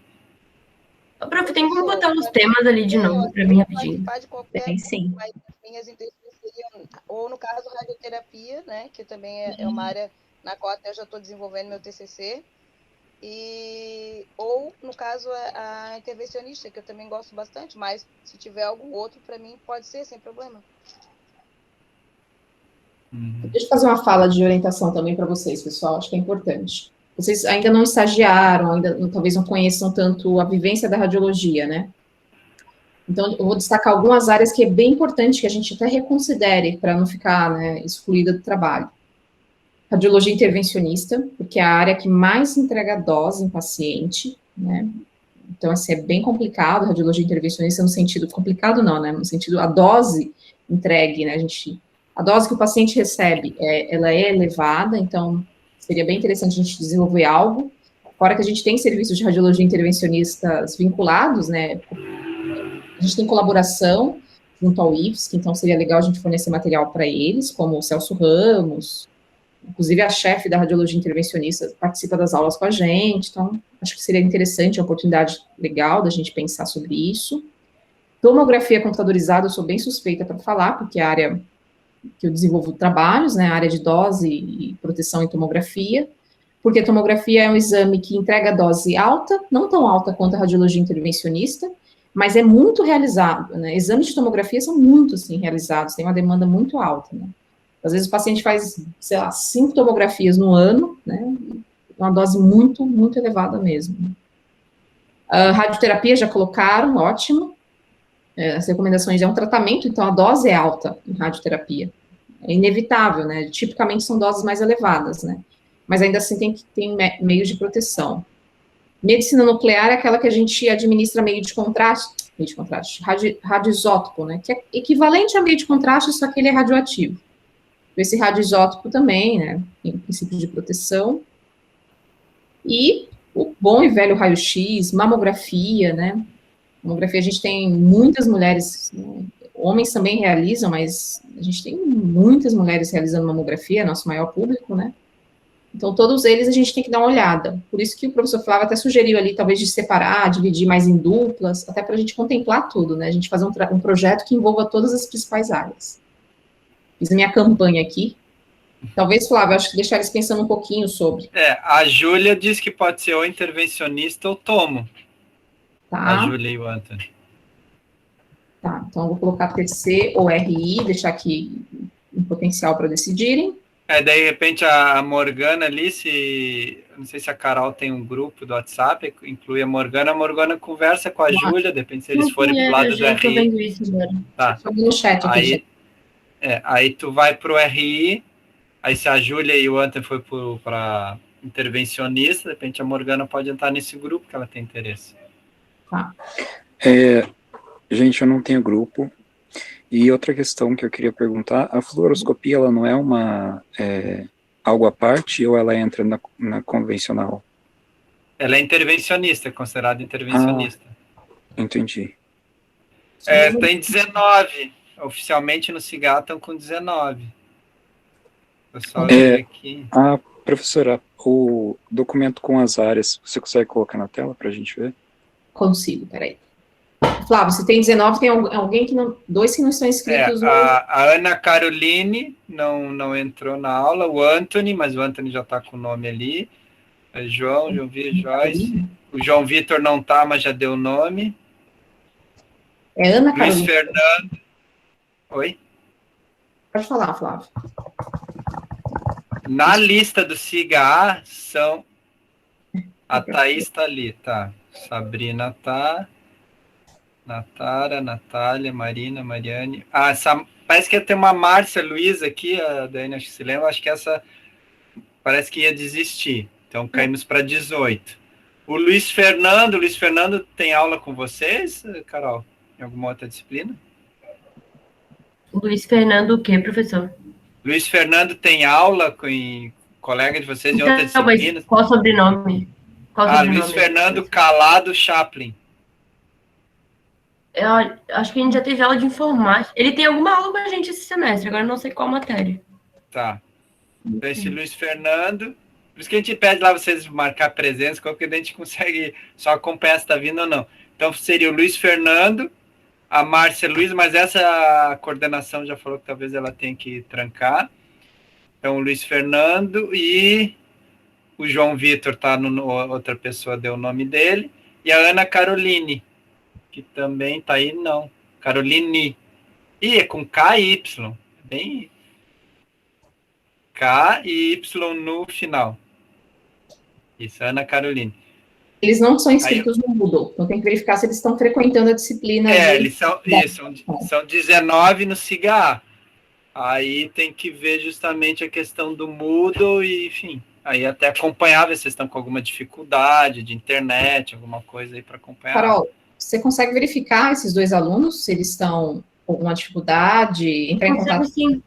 Ô, prof, tem como botar os temas ali de novo para mim rapidinho? Tem sim. Minhas intenções seriam, ou no caso, radioterapia, né? Que também é uma área na qual até eu já estou desenvolvendo meu TCC. Ou, no caso, a intervencionista, que eu também gosto bastante, mas se tiver algum outro, para mim, pode ser, sem problema. Deixa eu fazer uma fala de orientação também para vocês, pessoal, acho que é importante. Vocês ainda não estagiaram, ainda talvez não conheçam tanto a vivência da radiologia, né? Então, eu vou destacar algumas áreas que é bem importante que a gente até reconsidere para não ficar, né, excluída do trabalho. Radiologia intervencionista, porque é a área que mais entrega dose em paciente, né? Então, assim, é bem complicado, radiologia intervencionista no sentido, complicado não, né? No sentido, a dose entregue, né? A dose que o paciente recebe, ela é elevada, então, seria bem interessante a gente desenvolver algo. Fora que a gente tem serviços de radiologia intervencionistas vinculados, né? A gente tem colaboração junto ao IFSC, então seria legal a gente fornecer material para eles, como o Celso Ramos, inclusive a chefe da radiologia intervencionista participa das aulas com a gente, então acho que seria interessante, uma oportunidade legal da gente pensar sobre isso. Tomografia computadorizada, eu sou bem suspeita para falar, porque é a área que eu desenvolvo trabalhos, né, a área de dose e proteção em tomografia, porque a tomografia é um exame que entrega dose alta, não tão alta quanto a radiologia intervencionista, mas é muito realizado, né, exames de tomografia são muito, assim, realizados, tem uma demanda muito alta, né. Às vezes o paciente faz, sei lá, 5 tomografias no ano, né, uma dose muito, muito elevada mesmo. Radioterapia já colocaram, ótimo. As recomendações é um tratamento, então a dose é alta em radioterapia. É inevitável, né, tipicamente são doses mais elevadas, né, mas ainda assim tem que ter meios de proteção. Medicina nuclear é aquela que a gente administra meio de contraste, radioisótopo, né, que é equivalente a meio de contraste, só que ele é radioativo. Esse radioisótopo também, né, tem princípios de proteção. E o bom e velho raio-x, mamografia, né, mamografia a gente tem muitas mulheres, né, homens também realizam, mas a gente tem muitas mulheres realizando mamografia, nosso maior público, né, então todos eles a gente tem que dar uma olhada, por isso que o professor Flávio até sugeriu ali, talvez de separar, dividir mais em duplas, até para a gente contemplar tudo, né, a gente fazer um projeto que envolva todas as principais áreas. Fiz a minha campanha aqui. Talvez, Flávio, acho que deixar eles pensando um pouquinho sobre. A Júlia diz que pode ser ou intervencionista ou tomo. Tá. A Júlia e o Anthony. Tá, então eu vou colocar TC ou RI, deixar aqui um potencial para decidirem. De repente a Morgana ali, não sei se a Carol tem um grupo do WhatsApp, inclui a Morgana conversa com a Júlia, depende se eles forem pro lado do RI. Tá. No chat aqui, aí tu vai pro RI, aí se a Júlia e o Anton foi para intervencionista, de repente a Morgana pode entrar nesse grupo que ela tem interesse. Tá. Gente, eu não tenho grupo. E outra questão que eu queria perguntar, a fluoroscopia, ela não é algo à parte ou ela entra na convencional? Ela é intervencionista, é considerada intervencionista. Entendi. Tem 19, oficialmente no CIGA estão com 19. Pessoal, aqui. Professora, o documento com as áreas, você consegue colocar na tela para a gente ver? Consigo, peraí. Flávio, você tem 19, tem alguém que não... 2 que não estão inscritos. A Ana Caroline não entrou na aula, o Anthony, mas o Anthony já está com o nome ali. João Vitor, Joyce. O João Vitor não está, mas já deu o nome. Ana Caroline. Luiz Fernando. Oi? Pode falar, Flávio. Na lista do SIGA são... A Thaís está ali, tá. Sabrina tá... Natara, Natália, Marina, Mariane... parece que ia ter uma Márcia Luiza aqui, a Dani acho que se lembra, acho que essa parece que ia desistir. Então caímos para 18. O Luiz Fernando tem aula com vocês, Carol? Em alguma outra disciplina? Luiz Fernando o quê, professor? Luiz Fernando tem aula com colega de vocês em outra disciplina? Qual o sobrenome? Luiz Fernando Calado Chaplin. Eu acho que a gente já teve aula de informática. Ele tem alguma aula com a gente esse semestre, agora não sei qual matéria. Tá. Então, esse Luiz Fernando... Por isso que a gente pede lá vocês marcar presença, porque a gente consegue só acompanhar se está vindo ou não. Então, seria o Luiz Fernando, a Márcia Luiz, mas essa coordenação já falou que talvez ela tenha que trancar. Então, o Luiz Fernando e o João Vitor, outra pessoa deu o nome dele, e a Ana Caroline, que também está aí, não. Caroline. É com K e Y. Bem... K e Y no final. Isso, Ana Caroline. Eles não são inscritos no Moodle, então tem que verificar se eles estão frequentando a disciplina. Eles são 19 no SIGA. Aí tem que ver justamente a questão do Moodle e, enfim, aí até acompanhar, ver se vocês estão com alguma dificuldade de internet, alguma coisa aí para acompanhar. Carol, você consegue verificar esses 2 alunos, se eles estão com alguma dificuldade, entrar em contato? Sim.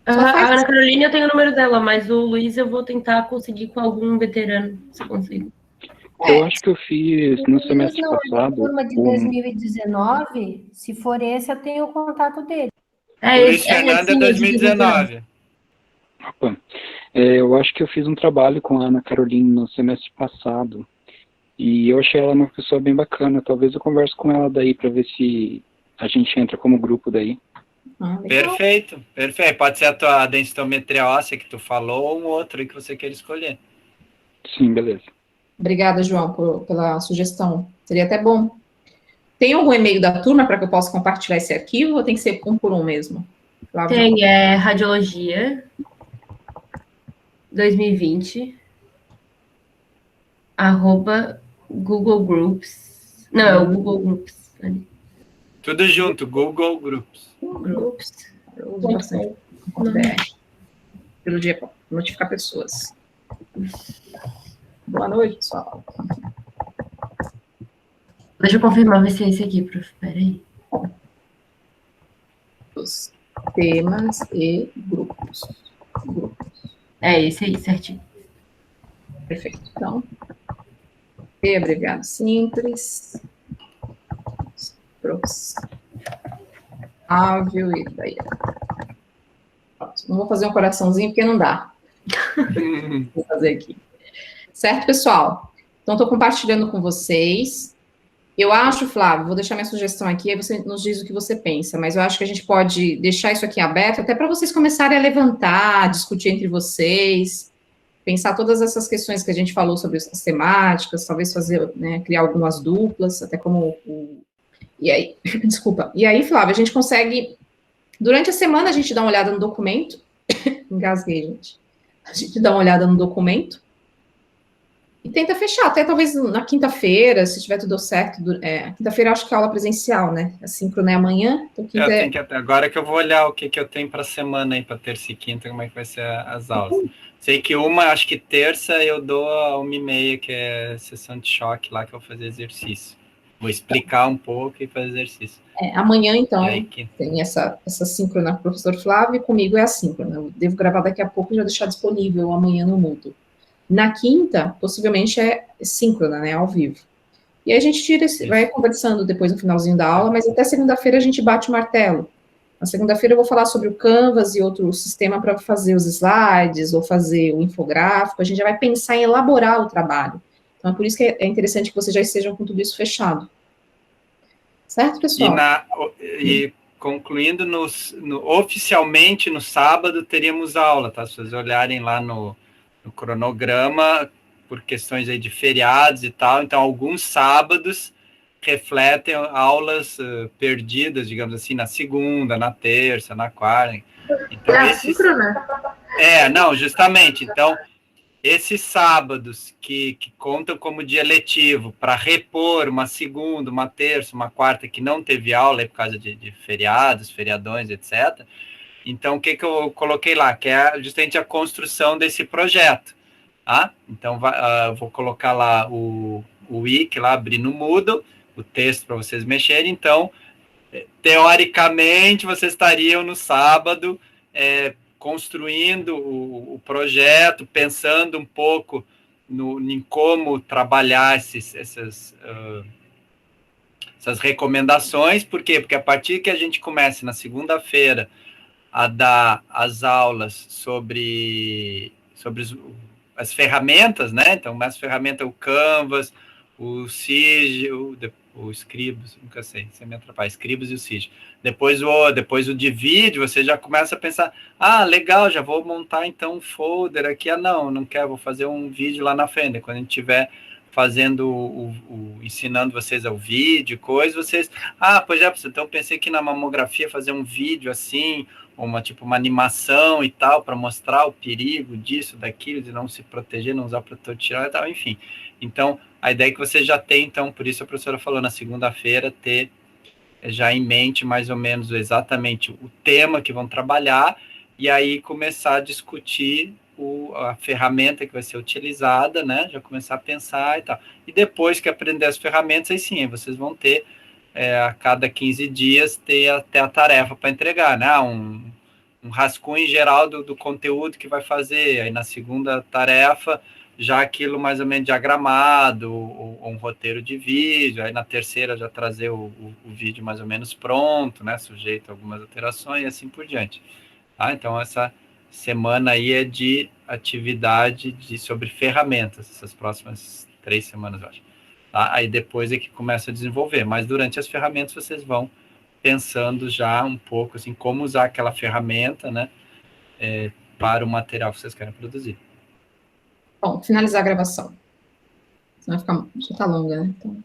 A Ana Carolina, eu tenho o número dela, mas o Luiz eu vou tentar conseguir com algum veterano, se consigo. Eu acho que eu fiz no semestre passado. Turma de 2019, se for esse, eu tenho o contato dele. Luiz Fernando é 2019. Opa. Eu acho que eu fiz um trabalho com a Ana Carolina no semestre passado. E eu achei ela uma pessoa bem bacana. Talvez eu converse com ela daí para ver se a gente entra como grupo daí. Perfeito. Pode ser a tua densitometria óssea que tu falou ou um outro aí que você queira escolher. Sim, beleza. Obrigada, João, pela sugestão. Seria até bom. Tem algum e-mail da turma para que eu possa compartilhar esse arquivo ou tem que ser um por um mesmo? Tem, radiologia 2020 @Google Groups. Não, é o Google Groups. Tudo junto, Google Groups. Eu uso bastante. Pelo dia para notificar pessoas. Boa noite, pessoal. Deixa eu confirmar, vai ser esse aqui, prof. Peraí. Os temas e grupos. É esse aí, certinho. Perfeito. Então, abreviado simples. Áudio e daí. Pronto. Não vou fazer um coraçãozinho porque não dá. Vou fazer aqui. Certo, pessoal? Então, estou compartilhando com vocês. Eu acho, Flávio, vou deixar minha sugestão aqui, aí você nos diz o que você pensa, mas eu acho que a gente pode deixar isso aqui aberto, até para vocês começarem a levantar, discutir entre vocês, pensar todas essas questões que a gente falou sobre as temáticas, talvez fazer, né, criar algumas duplas, até como E aí, desculpa. E aí, Flávio, a gente consegue, durante a semana, a gente dá uma olhada no documento, engasguei, gente. A gente dá uma olhada no documento e tenta fechar, até talvez na quinta-feira, se tiver tudo certo. Quinta-feira eu acho que é aula presencial, né? A síncrona é amanhã, então quinta agora que eu vou olhar o que eu tenho para semana aí, para terça e quinta, como é que vai ser as aulas. Sei que acho que terça eu dou a 1h30, que é sessão de choque lá, que eu vou fazer exercício. Vou explicar um pouco e fazer exercício. Amanhã, então, aí, tem essa síncrona com o professor Flávio, e comigo é a síncrona. Eu devo gravar daqui a pouco e já deixar disponível amanhã no Moodle. Na quinta, possivelmente é síncrona, né, ao vivo. E aí a gente vai conversando depois no finalzinho da aula, mas até segunda-feira a gente bate o martelo. Na segunda-feira eu vou falar sobre o Canvas e outro sistema para fazer os slides ou fazer o infográfico. A gente já vai pensar em elaborar o trabalho. Então é por isso que é interessante que vocês já estejam com tudo isso fechado. Certo, pessoal? E concluindo, oficialmente no sábado teríamos aula, tá? Se vocês olharem lá no cronograma, por questões aí de feriados e tal, então alguns sábados refletem aulas perdidas, digamos assim, na segunda, na terça, na quarta. Então, não, justamente. Então, esses sábados que contam como dia letivo para repor uma segunda, uma terça, uma quarta que não teve aula por causa de feriados, feriadões, etc. Então, o que eu coloquei lá? Que é justamente a construção desse projeto. Tá? Então, vou colocar lá o wiki, lá, abrir no Moodle, o texto para vocês mexerem. Então, teoricamente, vocês estariam no sábado construindo o projeto, pensando um pouco em como trabalhar essas recomendações. Por quê? Porque a partir que a gente comece na segunda-feira a dar as aulas sobre as ferramentas, né? Então, as ferramentas, o Canvas, o Cige, o Scribus, nunca sei, você me atrapalha, Scribus e o Cige. Depois o de vídeo, você já começa a pensar, legal, já vou montar então um folder aqui, não quero, vou fazer um vídeo lá na frente, quando a gente tiver fazendo ensinando vocês ao vídeo, vocês, pois é, então pensei que na mamografia fazer um vídeo assim, uma animação e tal, para mostrar o perigo disso, daquilo, de não se proteger, não usar protetor tirar e tal, enfim. Então, a ideia é que você já tem, então, por isso a professora falou na segunda-feira, ter já em mente mais ou menos exatamente o tema que vão trabalhar, e aí começar a discutir a ferramenta que vai ser utilizada, né? Já começar a pensar e tal. E depois que aprender as ferramentas, aí sim, vocês vão ter a cada 15 dias ter até a tarefa para entregar, né? Um rascunho geral do conteúdo que vai fazer. Aí na segunda tarefa, já aquilo mais ou menos diagramado, ou um roteiro de vídeo. Aí na terceira já trazer o vídeo mais ou menos pronto, né? Sujeito a algumas alterações e assim por diante. Tá? Então essa semana aí é de atividade sobre ferramentas, essas próximas 3 semanas, eu acho. Tá? Aí depois é que começa a desenvolver, mas durante as ferramentas vocês vão pensando já um pouco assim, como usar aquela ferramenta, né, para o material que vocês querem produzir. Bom, finalizar a gravação. Senão vai ficar, já está longa, né? Então...